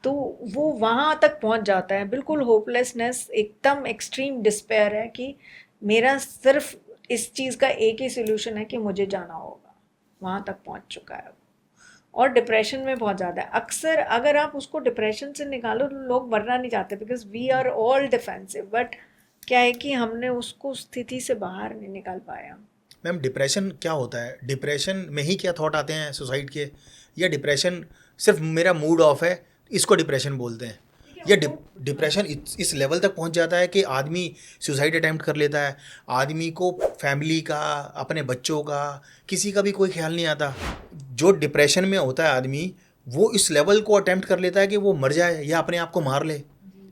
तो वो वहाँ तक पहुँच जाता है, बिल्कुल होपलेसनेस, एकदम एक्सट्रीम डिस्पेयर है कि मेरा सिर्फ इस चीज़ का एक ही सोल्यूशन है कि मुझे जाना होगा। वहाँ तक पहुँच चुका है और डिप्रेशन में बहुत ज़्यादा है। अक्सर अगर आप उसको डिप्रेशन से निकालो तो लोग मरना नहीं चाहते, because we are all defensive, but क्या है कि हमने उसको स्थिति से बाहर नहीं निकाल पाया। मैम डिप्रेशन क्या होता है? डिप्रेशन में ही क्या थॉट आते हैं सुसाइड के, या डिप्रेशन सिर्फ मेरा मूड ऑफ है इसको डिप्रेशन बोलते हैं, या डिप्रेशन इस लेवल तक पहुंच जाता है कि आदमी सुसाइड अटैम्प्ट कर लेता है, आदमी को फैमिली का, अपने बच्चों का, किसी का भी कोई ख्याल नहीं आता। जो डिप्रेशन में होता है आदमी, वो इस लेवल को अटैम्प्ट कर लेता है कि वो मर जाए या अपने आप को मार ले,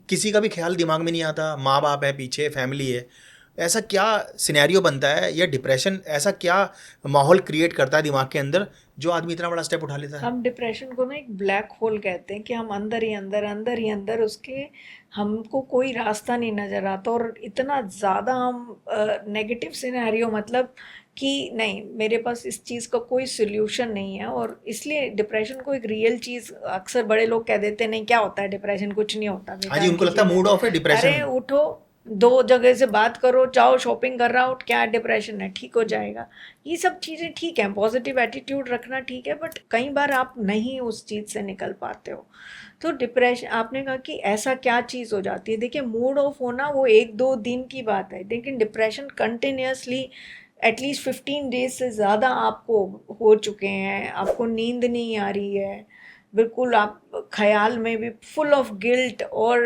किसी का भी ख्याल दिमाग में नहीं आता, माँ बाप है पीछे, फैमिली है। ऐसा क्या सिनेरियो बनता है, या डिप्रेशन ऐसा क्या माहौल क्रिएट करता है दिमाग के अंदर जो आदमी इतना बड़ा स्टेप उठा लेता है? हम डिप्रेशन को ना एक ब्लैक होल कहते हैं कि हम अंदर ही अंदर, अंदर ही अंदर उसके, हमको कोई रास्ता नहीं नज़र आता और इतना ज़्यादा हम नेगेटिव सिनेरियो, मतलब कि नहीं मेरे पास इस चीज़ का कोई सोल्यूशन नहीं है, और इसलिए डिप्रेशन को एक रियल चीज़ अक्सर बड़े लोग कह देते हैं, नहीं क्या होता है डिप्रेशन, कुछ नहीं होता हाँ बेटा, जी, उनको लगता है मूड ऑफ है अरे डिप्रेशन। उठो, 2 जगह से बात करो, जाओ शॉपिंग कर रहा हो, क्या डिप्रेशन है, ठीक हो जाएगा। ये सब चीज़ें ठीक है, पॉजिटिव एटीट्यूड रखना ठीक है, बट कई बार आप नहीं उस चीज़ से निकल पाते हो। तो डिप्रेशन, आपने कहा कि ऐसा क्या चीज़ हो जाती है, देखिए मूड ऑफ होना वो 1-2 दिन की बात है, लेकिन डिप्रेशन कंटिन्यूसली एटलीस्ट 15 डेज से ज़्यादा आपको हो चुके हैं, आपको नींद नहीं आ रही है, बिल्कुल आप ख्याल में भी फुल ऑफ गिल्ट और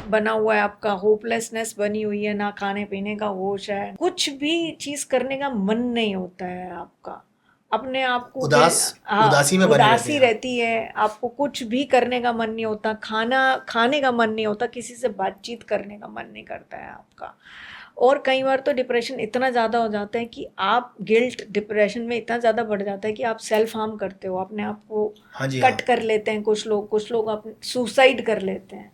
बना हुआ है, आपका होपलेसनेस बनी हुई है, ना खाने पीने का होश है, कुछ भी चीज़ करने का मन नहीं होता है आपका, अपने आप को उदासी में बने रहते उदासी हैं। रहती है, आपको कुछ भी करने का मन नहीं होता, खाना खाने का मन नहीं होता, किसी से बातचीत करने का मन नहीं करता है आपका। और कई बार तो डिप्रेशन इतना ज़्यादा हो जाता है कि आप गिल्ट डिप्रेशन में इतना ज़्यादा बढ़ जाता है कि आप सेल्फ हार्म करते हो, अपने आप को हाँ जी, कट हाँ। कर लेते हैं, कुछ लोग अपने सुसाइड कर लेते हैं,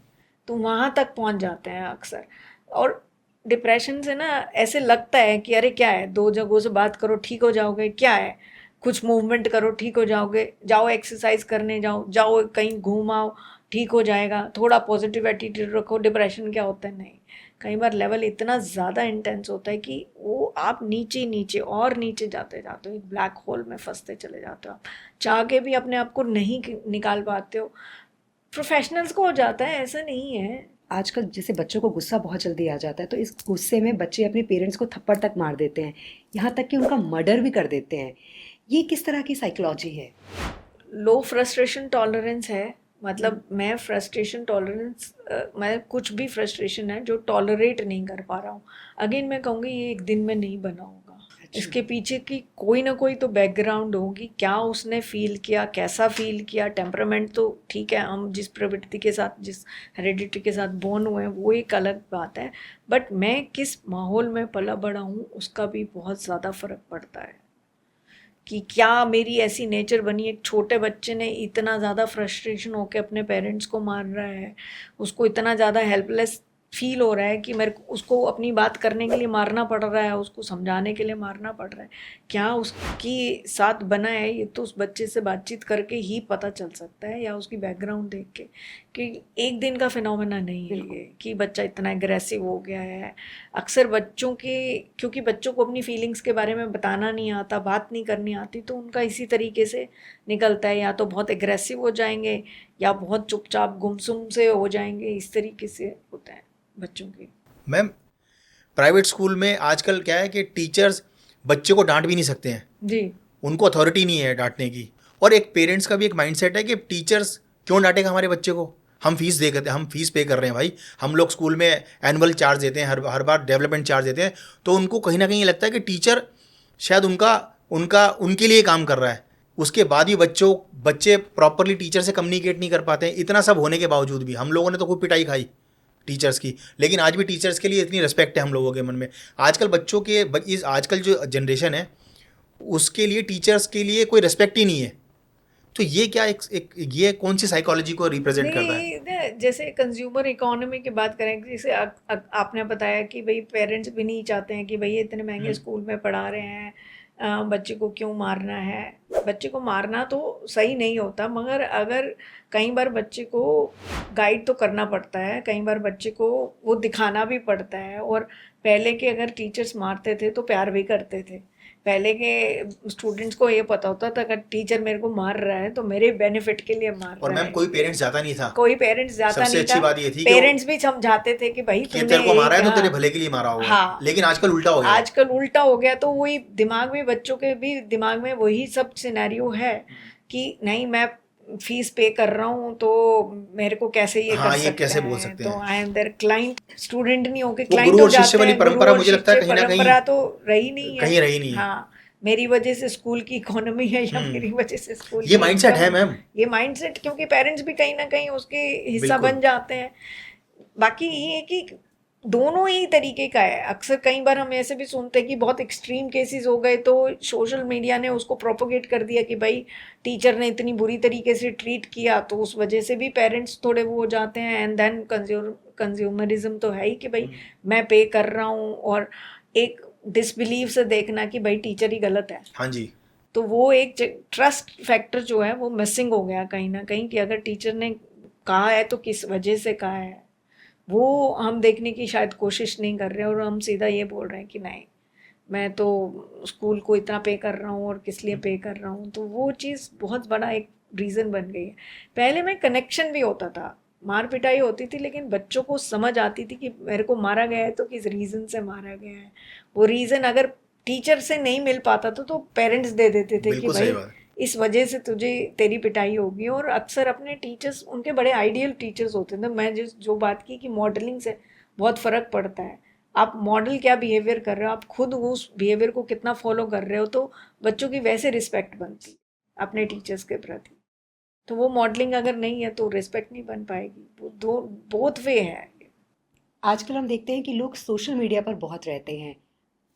तो वहाँ तक पहुँच जाते हैं अक्सर। और डिप्रेशन से ना ऐसे लगता है कि अरे क्या है, 2 जगहों से बात करो ठीक हो जाओगे, क्या है कुछ मूवमेंट करो ठीक हो जाओगे, जाओ एक्सरसाइज करने जाओ, जाओ कहीं घूम आओ ठीक हो जाएगा, थोड़ा पॉजिटिव एटीट्यूड रखो, डिप्रेशन क्या होता है, नहीं। कई बार लेवल इतना ज़्यादा इंटेंस होता है कि वो आप नीचे नीचे और नीचे जाते जाते हो, एक ब्लैक होल में फंसते चले जाते हो, आप चाह के भी अपने आप को नहीं निकाल पाते हो। प्रोफेशनल्स को हो जाता है, ऐसा नहीं है। आजकल जैसे बच्चों को गुस्सा बहुत जल्दी आ जाता है, तो इस गुस्से में बच्चे अपने पेरेंट्स को थप्पड़ तक मार देते हैं, यहाँ तक कि उनका मर्डर भी कर देते हैं। ये किस तरह की साइकोलॉजी है? लो फ्रस्ट्रेशन टॉलरेंस है, मतलब मैं फ्रस्ट्रेशन टॉलरेंस, मैं कुछ भी फ्रस्ट्रेशन है जो टॉलरेट नहीं कर पा रहा हूँ, अगेन मैं कहूँगी ये एक दिन में नहीं बना होगा। इसके पीछे की कोई ना कोई तो बैकग्राउंड होगी, क्या उसने फील किया, कैसा फील किया, टेम्परामेंट तो ठीक है, हम जिस प्रवृत्ति के साथ, जिस हेरिडिटी के साथ बोर्न हुए हैं वो एक अलग बात है, बट मैं किस माहौल में पला बड़ा हूँ उसका भी बहुत ज़्यादा फ़र्क पड़ता है कि क्या मेरी ऐसी नेचर बनी। एक छोटे बच्चे ने इतना ज़्यादा फ्रस्ट्रेशन होकर अपने पेरेंट्स को मार रहा है, उसको इतना ज़्यादा हेल्पलेस फील हो रहा है कि मेरे को उसको अपनी बात करने के लिए मारना पड़ रहा है, उसको समझाने के लिए मारना पड़ रहा है, क्या उसकी साथ बना है ये तो उस बच्चे से बातचीत करके ही पता चल सकता है, या उसकी बैकग्राउंड देख के, कि एक दिन का फिनोमेना नहीं है ये कि बच्चा इतना एग्रेसिव हो गया है। अक्सर बच्चों के, क्योंकि बच्चों को अपनी फीलिंग्स के बारे में बताना नहीं आता, बात नहीं करनी आती, तो उनका इसी तरीके से निकलता है, या तो बहुत एग्रेसिव हो जाएंगे, या बहुत चुपचाप गुमसुम से हो जाएंगे, इस तरीके से होता है बच्चों के। मैम प्राइवेट स्कूल में आजकल क्या है कि टीचर्स बच्चे को डांट भी नहीं सकते हैं, जी उनको अथॉरिटी नहीं है डांटने की। और एक पेरेंट्स का भी एक माइंडसेट है कि टीचर्स क्यों डांटेगा हमारे बच्चे को, हम फीस दे करते, हम फीस पे कर रहे हैं भाई, हम लोग स्कूल में एनुअल चार्ज देते हैं, हर बार डेवलपमेंट चार्ज देते हैं, तो उनको कहीं ना कहीं ये लगता है कि टीचर शायद उनका उनका उनके लिए काम कर रहा है। उसके बाद भी बच्चे प्रॉपरली टीचर से कम्युनिकेट नहीं कर पाते हैं। इतना सब होने के बावजूद भी हम लोगों ने तो खूब पिटाई खाई टीचर्स की, लेकिन आज भी टीचर्स के लिए इतनी रिस्पेक्ट है हम लोगों के मन में। आजकल बच्चों के इस आजकल जो जनरेशन है उसके लिए टीचर्स के लिए कोई रिस्पेक्ट ही नहीं है। तो ये क्या ये कौन सी साइकोलॉजी को रिप्रेजेंट करता है? नहीं, जैसे कंज्यूमर इकोनॉमी की बात करें, जैसे आपने बताया कि भाई पेरेंट्स भी नहीं चाहते हैं कि भाई इतने महंगे स्कूल में पढ़ा रहे हैं, बच्चे को क्यों मारना है। बच्चे को मारना तो सही नहीं होता, मगर अगर कई बार बच्चे को गाइड तो करना पड़ता है, कई बार बच्चे को वो दिखाना भी पड़ता है। और पहले के अगर टीचर्स मारते थे तो प्यार भी करते थे। पहले के स्टूडेंट्स को ये पता होता था अगर टीचर मेरे को मार रहा है तो मेरे बेनिफिट के लिए मार और रहा मैम है। कोई पेरेंट्स जाता नहीं था, कोई पेरेंट्स जाता सबसे नहीं अच्छी था। बात ये थी कि पेरेंट्स भी समझाते थे कि भाई कि तूने तेरे को मारा है तो हाँ, तेरे भले के लिए मारा होगा। हाँ। लेकिन आजकल उल्टा हो गया है। आजकल उल्टा हो गया, तो वही दिमाग में, बच्चों के भी दिमाग में वही सब सिनेरियो है कि नहीं, मैं फीस पे कर रहा हूँ तो मेरे को कैसे ये हाँ, कर ये सकते कैसे हैं। बोल सकते तो हैं। I am there client, student नहीं होके वो क्लाइंट गुरु हो और शिष्य जाते वाली हैं। परंपरा गुरु और मुझे लगता है शिष्य कहीं ना कहीं परंपरा तो रही नहीं है, कहीं रही नहीं है। हाँ, मेरी वजह से स्कूल की इकोनॉमी है या मेरी वजह से स्कूल ये की माइंडसेट है income मैम। ये माइंडसेट, क्योंकि पेरेंट्स भी कहीं ना कहीं उसके हिस्सा बिल्कुल। बन जाते हैं। बाकी ये है कि दोनों ही तरीके का है। अक्सर कई बार हम ऐसे भी सुनते हैं कि बहुत एक्सट्रीम केसेस हो गए तो सोशल मीडिया ने उसको प्रोपोगेट कर दिया कि भाई टीचर ने इतनी बुरी तरीके से ट्रीट किया, तो उस वजह से भी पेरेंट्स थोड़े वो हो जाते हैं। एंड देन कंज्यूमरिज्म तो है ही कि भाई मैं पे कर रहा हूँ, और एक डिसबिलीव से देखना कि भाई टीचर ही गलत है। हाँ जी। तो वो एक ट्रस्ट फैक्टर जो है वो मिसिंग हो गया कहीं ना कहीं, कि अगर टीचर ने कहा है तो किस वजह से कहा है, वो हम देखने की शायद कोशिश नहीं कर रहे, और हम सीधा ये बोल रहे हैं कि नहीं, मैं तो स्कूल को इतना पे कर रहा हूँ और किस लिए पे कर रहा हूँ। तो वो चीज़ बहुत बड़ा एक रीज़न बन गई है। पहले में कनेक्शन भी होता था, मार पिटाई होती थी, लेकिन बच्चों को समझ आती थी कि मेरे को मारा गया है तो किस रीज़न से मारा गया है। वो रीज़न अगर टीचर से नहीं मिल पाता था तो पेरेंट्स दे देते थे कि बिल्कुल सही भाई बात। इस वजह से तुझे तेरी पिटाई होगी। और अक्सर अपने टीचर्स उनके बड़े आइडियल टीचर्स होते थे। मैं जो बात की कि मॉडलिंग से बहुत फ़र्क पड़ता है। आप मॉडल क्या बिहेवियर कर रहे हो, आप खुद उस बिहेवियर को कितना फॉलो कर रहे हो, तो बच्चों की वैसे रिस्पेक्ट बनती है अपने टीचर्स के प्रति। तो वो मॉडलिंग अगर नहीं है तो रिस्पेक्ट नहीं बन पाएगी। वो दो बोथ वे है। आजकल हम देखते हैं कि लोग सोशल मीडिया पर बहुत रहते हैं,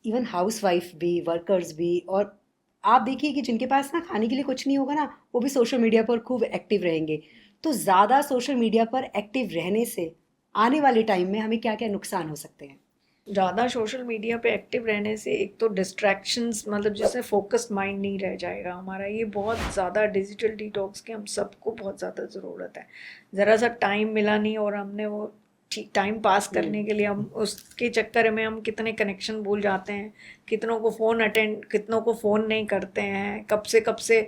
इवन हाउसवाइफ भी, वर्कर्स भी। और आप देखिए कि जिनके पास ना खाने के लिए कुछ नहीं होगा ना, वो भी सोशल मीडिया पर खूब एक्टिव रहेंगे। तो ज़्यादा सोशल मीडिया पर एक्टिव रहने से आने वाले टाइम में हमें क्या क्या नुकसान हो सकते हैं? ज़्यादा सोशल मीडिया पे एक्टिव रहने से एक तो डिस्ट्रैक्शंस, मतलब जैसे फोकस्ड माइंड नहीं रह जाएगा हमारा। ये बहुत ज़्यादा डिजिटल डिटॉक्स की हम सबको बहुत ज़्यादा ज़रूरत है। ज़रा सा टाइम मिला नहीं और हमने वो ठीक टाइम पास करने के लिए हम उसके चक्कर में हम कितने कनेक्शन भूल जाते हैं, कितनों को फ़ोन नहीं करते हैं, कब से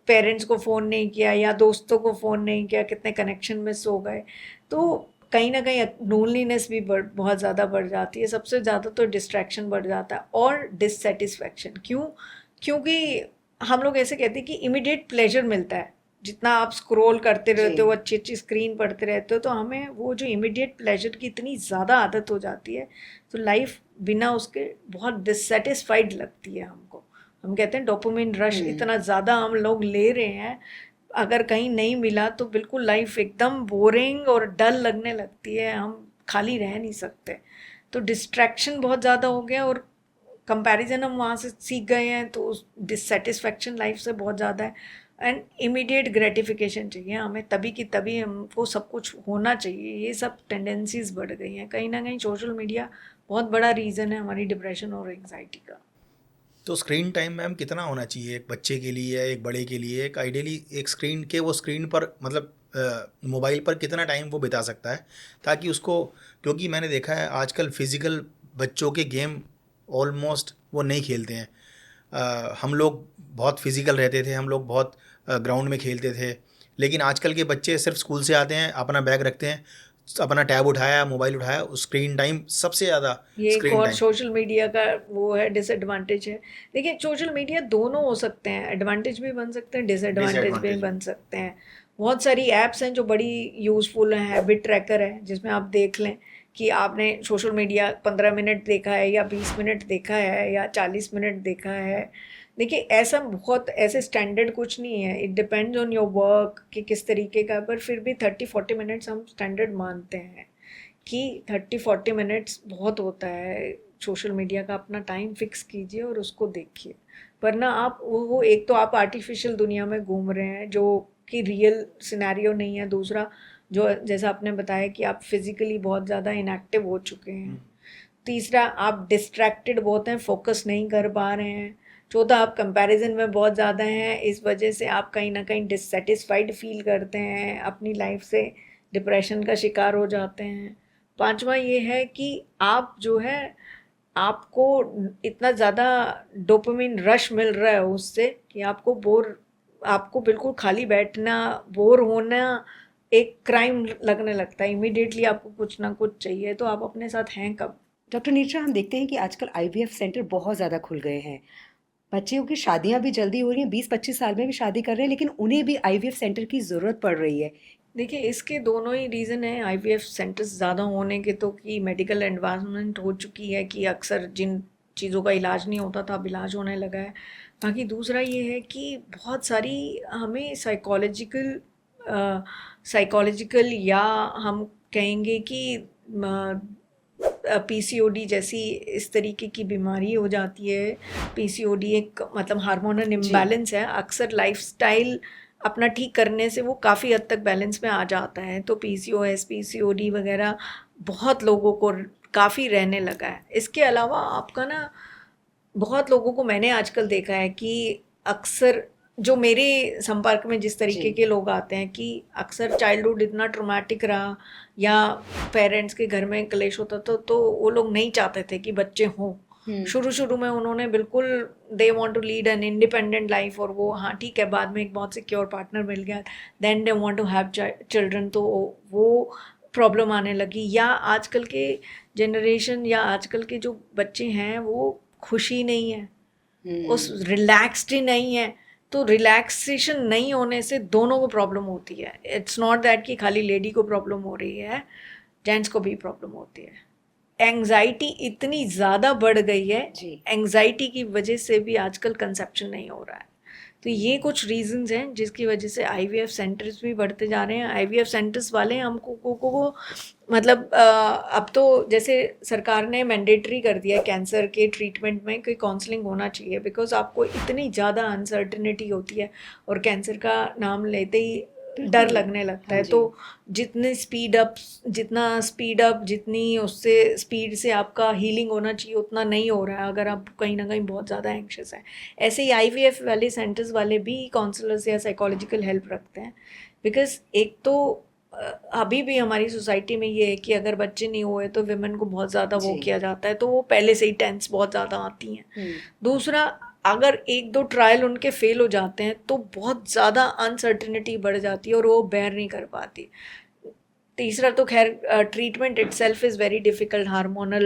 पेरेंट्स को फ़ोन नहीं किया या दोस्तों को फ़ोन नहीं किया, कितने कनेक्शन मिस हो गए। तो कहीं ना कहीं लोनलीनेस भी बहुत ज़्यादा बढ़ जाती है। सबसे ज़्यादा तो डिस्ट्रैक्शन बढ़ जाता है और डिससेटिस्फैक्शन। क्योंकि हम लोग ऐसे कहते हैं कि इमीडिएट प्लेजर मिलता है। जितना आप स्क्रॉल करते रहते हो, अच्छी अच्छी स्क्रीन पढ़ते रहते हो, तो हमें वो जो इमीडिएट प्लेजर की इतनी ज़्यादा आदत हो जाती है, तो लाइफ बिना उसके बहुत डिससेटिस्फाइड लगती है हमको। हम कहते हैं डोपामिन रश इतना ज़्यादा हम लोग ले रहे हैं, अगर कहीं नहीं मिला तो बिल्कुल लाइफ एकदम बोरिंग और डल लगने लगती है, हम खाली रह नहीं सकते। तो डिस्ट्रैक्शन बहुत ज़्यादा हो गया और कंपैरिजन हम वहाँ से सीख गए हैं, तो उस डिससेटिस्फैक्शन लाइफ से बहुत ज़्यादा है। एंड इमीडिएट ग्रेटिफिकेशन चाहिए हमें, तभी की तभी हमको सब कुछ होना चाहिए। ये सब टेंडेंसीज बढ़ गई हैं। कहीं ना कहीं सोशल मीडिया बहुत बड़ा रीज़न है हमारी डिप्रेशन और एंग्जाइटी का। तो स्क्रीन टाइम मैम कितना होना चाहिए एक बच्चे के लिए या एक बड़े के लिए? एक आइडियली एक स्क्रीन पर मतलब मोबाइल पर कितना टाइम वो बिता सकता है, ताकि उसको, क्योंकि मैंने देखा है आजकल फिज़िकल बच्चों के गेम ऑलमोस्ट वो नहीं खेलते हैं। हम लोग बहुत फिज़िकल रहते थे, हम लोग बहुत ग्राउंड में खेलते थे, लेकिन आजकल के बच्चे सिर्फ स्कूल से आते हैं, अपना बैग रखते हैं, अपना टैब उठाया, मोबाइल उठाया, स्क्रीन टाइम सबसे ज़्यादा। ये एक स्क्रीन और टाइम सोशल मीडिया का वो है, डिसएडवांटेज है। देखिए सोशल मीडिया दोनों हो सकते हैं, एडवांटेज भी बन सकते हैं, डिसएडवांटेज भी डिसएडवांटेज बन सकते हैं। बहुत सारी ऐप्स हैं जो बड़ी यूज़फुल हैं, हैबिट ट्रैकर है जिसमें आप देख लें कि आपने सोशल मीडिया 15 मिनट देखा है या 20 मिनट देखा है या 40 मिनट देखा है। देखिए ऐसा बहुत ऐसे स्टैंडर्ड कुछ नहीं है, it depends on your work कि किस तरीके का, पर फिर भी 30-40 मिनट्स हम स्टैंडर्ड मानते हैं कि 30-40 मिनट्स बहुत होता है। सोशल मीडिया का अपना टाइम फिक्स कीजिए और उसको देखिए, वरना आप वो एक तो आप आर्टिफिशियल दुनिया में घूम रहे हैं जो कि रियल सिनेरियो नहीं है। दूसरा जो जैसा आपने बताया कि आप फिज़िकली बहुत ज़्यादा इनएक्टिव हो चुके हैं। तीसरा आप डिस्ट्रैक्टेड बहुत हैं, फोकस नहीं कर पा रहे हैं। चौथा आप कंपैरिजन में बहुत ज़्यादा हैं, इस वजह से आप कहीं ना कहीं डिससेटिस्फाइड फील करते हैं अपनी लाइफ से, डिप्रेशन का शिकार हो जाते हैं। पांचवा ये है कि आप जो है आपको इतना ज़्यादा डोपामिन रश मिल रहा है उससे कि आपको बिल्कुल खाली बैठना, बोर होना एक क्राइम लगने लगता है। इमीडिएटली आपको कुछ ना कुछ चाहिए, तो आप अपने साथ हैं कब। डॉक्टर नेत्रा, हम देखते हैं कि आजकल आईवीएफ सेंटर बहुत ज़्यादा खुल गए हैं। बच्चियों की शादियां भी जल्दी हो रही हैं, 20-25 साल में भी शादी कर रहे हैं, लेकिन उन्हें भी आईवीएफ सेंटर की ज़रूरत पड़ रही है। देखिए इसके दोनों ही रीज़न हैं आईवीएफ सेंटर्स ज़्यादा होने के, तो कि मेडिकल एडवांसमेंट हो चुकी है कि अक्सर जिन चीज़ों का इलाज नहीं होता था अब इलाज होने लगा है। बाकी दूसरा ये है कि बहुत सारी हमें साइकोलॉजिकल या हम कहेंगे कि पीसीओडी जैसी इस तरीके की बीमारी हो जाती है। पीसीओडी एक मतलब हार्मोनल इम्बैलेंस है, अक्सर लाइफस्टाइल अपना ठीक करने से वो काफ़ी हद तक बैलेंस में आ जाता है। तो पीसीओएस, पीसीओडी वगैरह बहुत लोगों को काफ़ी रहने लगा है। इसके अलावा आपका ना बहुत लोगों को मैंने आजकल देखा है कि अक्सर जो मेरे संपर्क में जिस तरीके के लोग आते हैं कि अक्सर चाइल्डहुड इतना ट्रॉमेटिक रहा या पेरेंट्स के घर में क्लेश होता था, तो वो लोग नहीं चाहते थे कि बच्चे हों। शुरू शुरू में उन्होंने बिल्कुल they want to lead an independent life, और वो हाँ ठीक है बाद में एक बहुत सिक्योर पार्टनर मिल गया, then they want to have children, तो वो प्रॉब्लम आने लगी। या आजकल के जनरेशन या आजकल के जो बच्चे हैं वो खुशी नहीं है, उस रिलैक्स्ड ही नहीं है। तो रिलैक्सेशन नहीं होने से दोनों को प्रॉब्लम होती है। इट्स नॉट दैट कि खाली लेडी को प्रॉब्लम हो रही है, जेंट्स को भी प्रॉब्लम होती है। एंग्जाइटी इतनी ज़्यादा बढ़ गई है, एंग्जाइटी की वजह से भी आजकल कंसेप्शन नहीं हो रहा है। तो ये कुछ रीजंस हैं जिसकी वजह से आईवीएफ सेंटर्स भी बढ़ते जा रहे हैं। आईवीएफ सेंटर्स वाले हमको को मतलब अब तो जैसे सरकार ने मैंडेटरी कर दिया कैंसर के ट्रीटमेंट में कि काउंसलिंग होना चाहिए, बिकॉज आपको इतनी ज़्यादा अनसर्टिनिटी होती है और कैंसर का नाम लेते ही डर लगने लगता है। तो जितनी स्पीड अप जितनी उससे स्पीड से आपका हीलिंग होना चाहिए उतना नहीं हो रहा है, अगर आप कहीं ना कहीं बहुत ज़्यादा एंग्शियस हैं। ऐसे ही आईवीएफ वाले सेंटर्स वाले भी काउंसलर्स या साइकोलॉजिकल हेल्प रखते हैं, बिकॉज एक तो अभी भी हमारी सोसाइटी में ये है कि अगर बच्चे नहीं हुए तो विमेन को बहुत ज़्यादा वो किया जाता है, तो वो पहले से ही टेंस बहुत ज़्यादा आती हैं। दूसरा अगर 1-2 ट्रायल उनके फेल हो जाते हैं तो बहुत ज़्यादा अनसर्टिनिटी बढ़ जाती है और वो बेयर नहीं कर पाती। तीसरा तो खैर treatment itself is very difficult, hormonal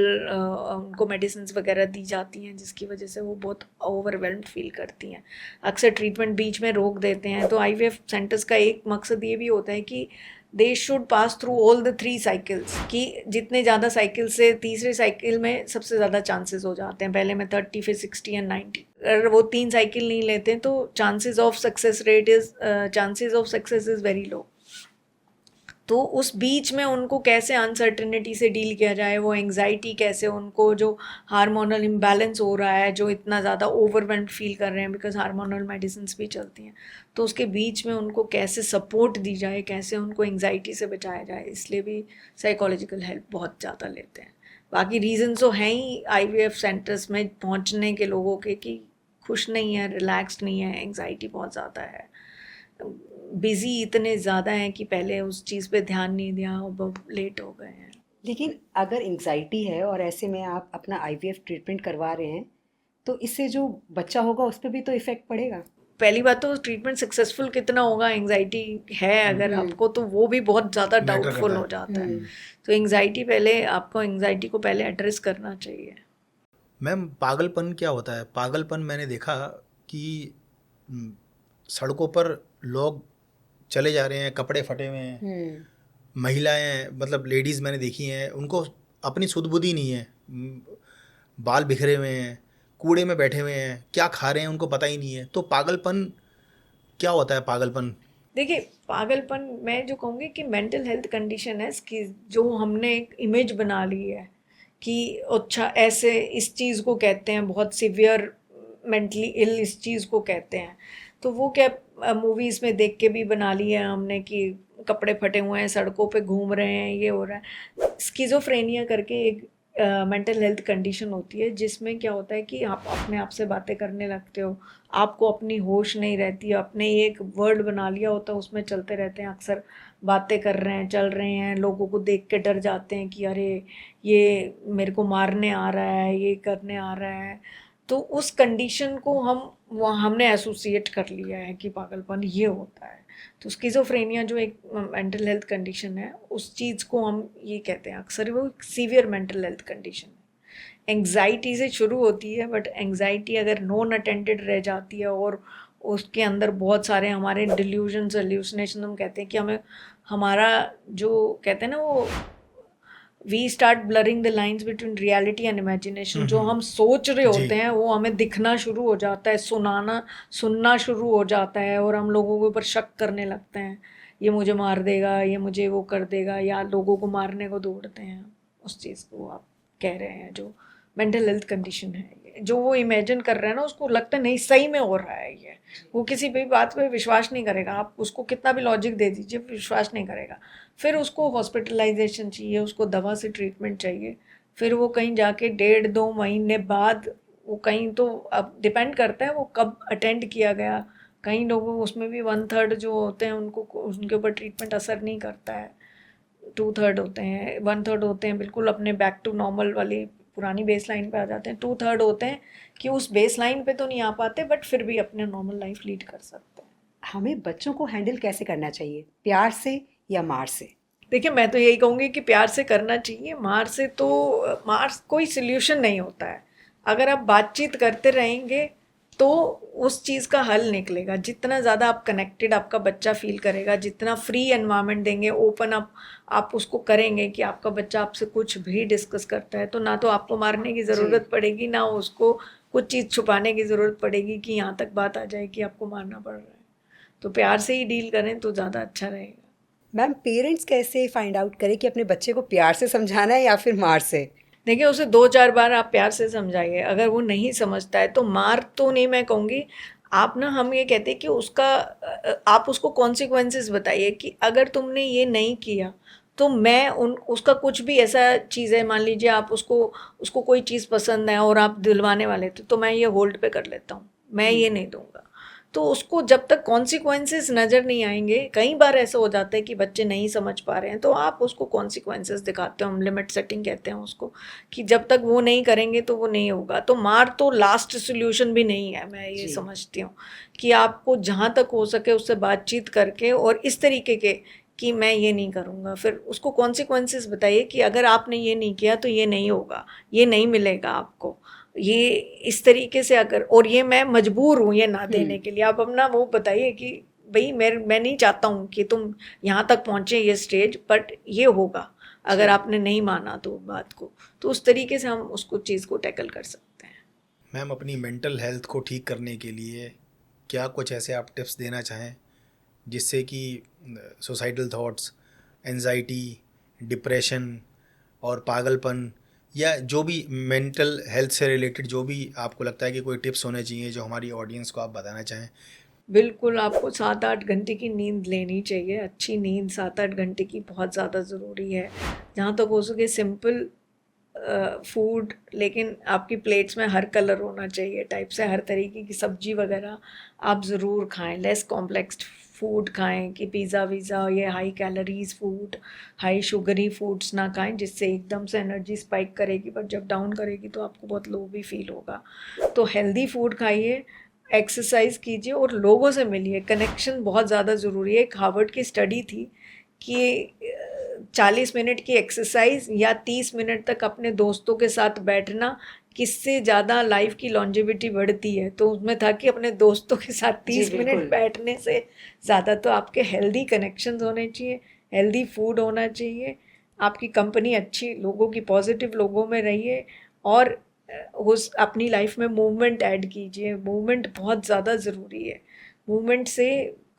उनको मेडिसिन वगैरह दी जाती हैं जिसकी वजह से वो बहुत ओवरवेल्म्ड फील करती हैं। अक्सर ट्रीटमेंट बीच में रोक देते हैं। तो आईवीएफ सेंटर्स का एक मकसद ये भी होता है कि they should pass through all the 3 cycles, कि जितने ज़्यादा साइकिल से तीसरे साइकिल में सबसे ज़्यादा चांसेस हो जाते हैं। पहले में 30, फिर 60 एंड 90। अगर वो 3 साइकिल नहीं लेते तो chances of success is very low. तो उस बीच में उनको कैसे अनसर्टिनिटी से डील किया जाए, वो एंग्जाइटी कैसे, उनको जो हार्मोनल इम्बैलेंस हो रहा है, जो इतना ज़्यादा ओवरवेल्म्ड फील कर रहे हैं बिकॉज हार्मोनल मेडिसिन भी चलती हैं, तो उसके बीच में उनको कैसे सपोर्ट दी जाए, कैसे उनको एंग्जाइटी से बचाया जाए, इसलिए भी साइकोलॉजिकल हेल्प बहुत ज़्यादा लेते हैं। बाकी रीज़न तो हैं ही आईवीएफ सेंटर्स में पहुँचने के लोगों के कि खुश नहीं है, रिलैक्स्ड नहीं है, एंग्जाइटी बहुत ज़्यादा है, बिज़ी इतने ज़्यादा हैं कि पहले उस चीज़ पे ध्यान नहीं दिया और बहुत लेट हो गए हैं। लेकिन अगर एंग्जाइटी है और ऐसे में आप अपना आईवीएफ ट्रीटमेंट करवा रहे हैं तो इससे जो बच्चा होगा उस पर भी तो इफ़ेक्ट पड़ेगा। पहली बात तो ट्रीटमेंट सक्सेसफुल कितना होगा, एंग्जाइटी है अगर आपको तो वो भी बहुत ज़्यादा Matter डाउटफुल करता हो है। जाता है। तो एंग्जाइटी पहले, आपको एंग्जाइटी को पहले एड्रेस करना चाहिए। मैम पागलपन क्या होता है? पागलपन मैंने देखा कि हम्म, सड़कों पर लोग चले जा रहे हैं, कपड़े फटे हुए हैं, महिलाएं मतलब लेडीज़ मैंने देखी हैं, उनको अपनी सुध बुद्धि नहीं है, बाल बिखरे हुए हैं, कूड़े में बैठे हुए हैं, क्या खा रहे हैं उनको पता ही नहीं है। तो पागलपन क्या होता है? पागलपन देखिए, पागलपन मैं जो कहूँगी कि मेंटल हेल्थ कंडीशन है कि जो हमने एक इमेज बना ली है कि अच्छा ऐसे इस चीज़ को कहते हैं, बहुत सिवियर मेंटली इल इस चीज़ को कहते हैं। तो वो क्या मूवीज़ में देख के भी बना ली है हमने कि कपड़े फटे हुए हैं, सड़कों पे घूम रहे हैं, ये हो रहा है। स्किज़ोफ्रेनिया करके एक मेंटल हेल्थ कंडीशन होती है जिसमें क्या होता है कि आप अपने आप से बातें करने लगते हो, आपको अपनी होश नहीं रहती है, अपने एक वर्ल्ड बना लिया होता है उसमें चलते रहते हैं, अक्सर बातें कर रहे हैं, चल रहे हैं, लोगों को देख के डर जाते हैं कि अरे ये मेरे को मारने आ रहा है, ये करने आ रहा है। तो उस कंडीशन को हमने एसोसिएट कर लिया है कि पागलपन ये होता है। तो स्किज़ोफ्रेनिया जो एक मेंटल हेल्थ कंडीशन है, उस चीज़ को हम ये कहते हैं, अक्सर वो सीवियर मेंटल हेल्थ कंडीशन है। एंग्जाइटी से शुरू होती है, बट एंग्जाइटी अगर नॉन अटेंडेड रह जाती है और उसके अंदर बहुत सारे हमारे डिल्यूजन्स, हेल्यूसिनेशन हम कहते हैं कि हमें हमारा जो कहते हैं ना वो we start blurring the lines between reality and imagination. जो हम सोच रहे जी। होते हैं वो हमें दिखना शुरू हो जाता है, सुनना शुरू हो जाता है, और हम लोगों के ऊपर शक करने लगते हैं, ये मुझे मार देगा, ये मुझे वो कर देगा, या लोगों को मारने को दौड़ते हैं। उस चीज़ को आप कह रहे हैं जो मेंटल हेल्थ कंडीशन है, जो वो इमेजिन कर रहे हैं ना, उसको लगता है नहीं सही में हो रहा है ये। वो किसी भी बात पे विश्वास नहीं करेगा, आप उसको कितना भी लॉजिक दे दीजिए, विश्वास नहीं करेगा। फिर उसको हॉस्पिटलाइजेशन चाहिए, उसको दवा से ट्रीटमेंट चाहिए। फिर वो कहीं जाके 1.5-2 महीने बाद वो कहीं, तो अब डिपेंड करता है वो कब अटेंड किया गया। कई लोगों उसमें भी 1/3 जो होते हैं उनको उनके ऊपर ट्रीटमेंट असर नहीं करता है, 2/3 होते हैं, 1/3 होते हैं बिल्कुल अपने बैक टू नॉर्मल वाली पुरानी बेस लाइन पे आ जाते हैं, 2/3 होते हैं कि उस बेस लाइन पे तो नहीं आ पाते बट फिर भी अपने नॉर्मल लाइफ लीड कर सकते हैं। हमें बच्चों को हैंडल कैसे करना चाहिए, प्यार से या मार से? देखिए, मैं तो यही कहूँगी कि प्यार से करना चाहिए। मार से तो मार कोई सल्यूशन नहीं होता है। अगर आप बातचीत करते रहेंगे तो उस चीज़ का हल निकलेगा। जितना ज़्यादा आप कनेक्टेड आपका बच्चा फील करेगा, जितना फ्री एनवायरनमेंट देंगे, ओपन अप आप उसको करेंगे कि आपका बच्चा आपसे कुछ भी डिस्कस करता है, तो ना तो आपको मारने की ज़रूरत पड़ेगी, ना उसको कुछ चीज़ छुपाने की ज़रूरत पड़ेगी कि यहाँ तक बात आ जाए कि आपको मारना पड़ रहा है। तो प्यार से ही डील करें तो ज़्यादा अच्छा रहेगा। मैम, पेरेंट्स कैसे फाइंड आउट करें कि अपने बच्चे को प्यार से समझाना है या फिर मार से? देखिए, उसे 2-4 बार आप प्यार से समझाइए। अगर वो नहीं समझता है तो मार तो नहीं मैं कहूँगी। आप ना, हम ये कहते हैं कि आप उसको कॉन्सिक्वेंसेस बताइए कि अगर तुमने ये नहीं किया तो मैं उसका कुछ भी ऐसा चीज़ है, मान लीजिए आप उसको कोई चीज़ पसंद है और आप दिलवाने वाले थे, तो मैं ये होल्ड पे कर लेता हूँ, मैं ये नहीं दूंगा। तो उसको जब तक कॉन्सिक्वेंसेस नज़र नहीं आएंगे, कई बार ऐसा हो जाता है कि बच्चे नहीं समझ पा रहे हैं, तो आप उसको कॉन्सिक्वेंसेस दिखाते हो, हम लिमिट सेटिंग कहते हैं उसको, कि जब तक वो नहीं करेंगे तो वो नहीं होगा। तो मार तो लास्ट सोल्यूशन भी नहीं है, मैं ये समझती हूँ कि आपको जहाँ तक हो सके उससे बातचीत करके और इस तरीके के कि मैं ये नहीं करूँगा, फिर उसको कॉन्सिक्वेंसेस बताइए कि अगर आपने ये नहीं किया तो ये नहीं होगा, ये नहीं मिलेगा आपको, ये इस तरीके से अगर, और ये मैं मजबूर हूँ ये ना देने के लिए। आप अपना वो बताइए कि भाई मैं नहीं चाहता हूँ कि तुम यहाँ तक पहुँचे ये स्टेज, बट ये होगा अगर आपने नहीं माना तो बात को। तो उस तरीके से हम उसको चीज़ को टैकल कर सकते हैं। मैम, अपनी मेंटल हेल्थ को ठीक करने के लिए क्या कुछ ऐसे आप टिप्स देना चाहें जिससे कि सुसाइडल थॉट्स, एंजाइटी, डिप्रेशन और पागलपन, या जो भी मेंटल हेल्थ से रिलेटेड जो भी आपको लगता है कि कोई टिप्स होने चाहिए जो हमारी ऑडियंस को आप बताना चाहें? बिल्कुल, आपको 7-8 घंटे की नींद लेनी चाहिए। अच्छी नींद 7-8 घंटे की बहुत ज़्यादा ज़रूरी है। जहाँ तक हो सके सिंपल फूड, लेकिन आपकी प्लेट्स में हर कलर होना चाहिए, टाइप से हर तरीके की सब्जी वगैरह आप ज़रूर खाएं। लेस कॉम्प्लेक्स्ड फूड खाएं कि पिज़्ज़ा वीज़ा, ये high calories food, high sugary foods ना खाएं जिससे एकदम से एनर्जी स्पाइक करेगी, बट जब डाउन करेगी तो आपको बहुत लो भी फील होगा। तो हेल्दी फूड खाइए, एक्सरसाइज कीजिए और लोगों से मिलिए, कनेक्शन बहुत ज़्यादा ज़रूरी है। एक हार्वर्ड की स्टडी थी कि 40 मिनट की एक्सरसाइज या 30 मिनट तक अपने दोस्तों के साथ बैठना, किससे ज़्यादा लाइफ की लॉन्जेविटी बढ़ती है। तो उसमें था कि अपने दोस्तों के साथ 30 मिनट बैठने से ज़्यादा तो आपके हेल्दी कनेक्शंस होने चाहिए, हेल्दी फूड होना चाहिए, आपकी कंपनी अच्छी लोगों की, पॉजिटिव लोगों में रहिए, और उस अपनी लाइफ में मूवमेंट ऐड कीजिए। मूवमेंट बहुत ज़्यादा ज़रूरी है। मूवमेंट से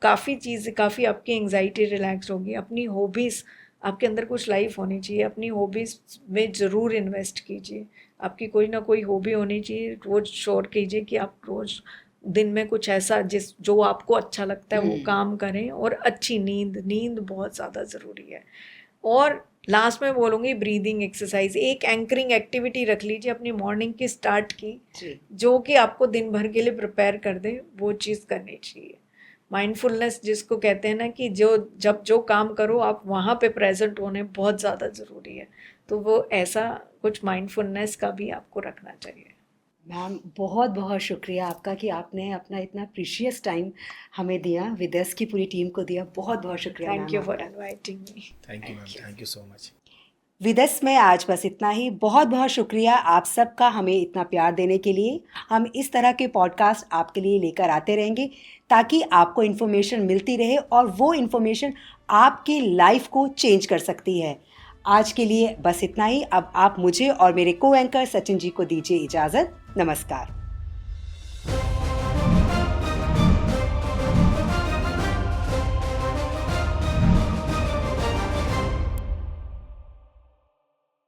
काफ़ी आपकी एंग्जाइटी रिलैक्स होगी। अपनी हॉबीज़, आपके अंदर कुछ लाइफ होनी चाहिए, अपनी हॉबीज़ में ज़रूर इन्वेस्ट कीजिए। आपकी कोई ना कोई हॉबी होनी चाहिए। रोज़ श्योर कीजिए कि आप रोज़ दिन में कुछ ऐसा जो आपको अच्छा लगता है वो काम करें। और अच्छी नींद बहुत ज़्यादा ज़रूरी है। और लास्ट में बोलूँगी ब्रीदिंग एक्सरसाइज, एक एंकरिंग एक्टिविटी रख लीजिए अपनी मॉर्निंग की स्टार्ट की, जो कि आपको दिन भर के लिए प्रिपेयर कर दे, वो चीज़ करनी चाहिए। माइंडफुलनेस जिसको कहते हैं ना, कि जब जो काम करो आप वहाँ पे प्रेजेंट होने बहुत ज़्यादा ज़रूरी है। तो वो ऐसा कुछ माइंडफुलनेस का भी आपको रखना चाहिए। मैम बहुत बहुत शुक्रिया आपका कि आपने अपना इतना प्रीशियस टाइम हमें दिया, विदस की पूरी टीम को दिया। बहुत बहुत शुक्रिया। Thank you for inviting me. Thank you ma'am, thank you so much. विदस में आज बस इतना ही। बहुत बहुत शुक्रिया आप सबका हमें इतना प्यार देने के लिए। हम इस तरह के पॉडकास्ट आपके लिए लेकर आते रहेंगे ताकि आपको इन्फॉर्मेशन मिलती रहे और वो इन्फॉर्मेशन आपकी लाइफ को चेंज कर सकती है। आज के लिए बस इतना ही। अब आप मुझे और मेरे को एंकर सचिन जी को दीजिए इजाज़त। नमस्कार।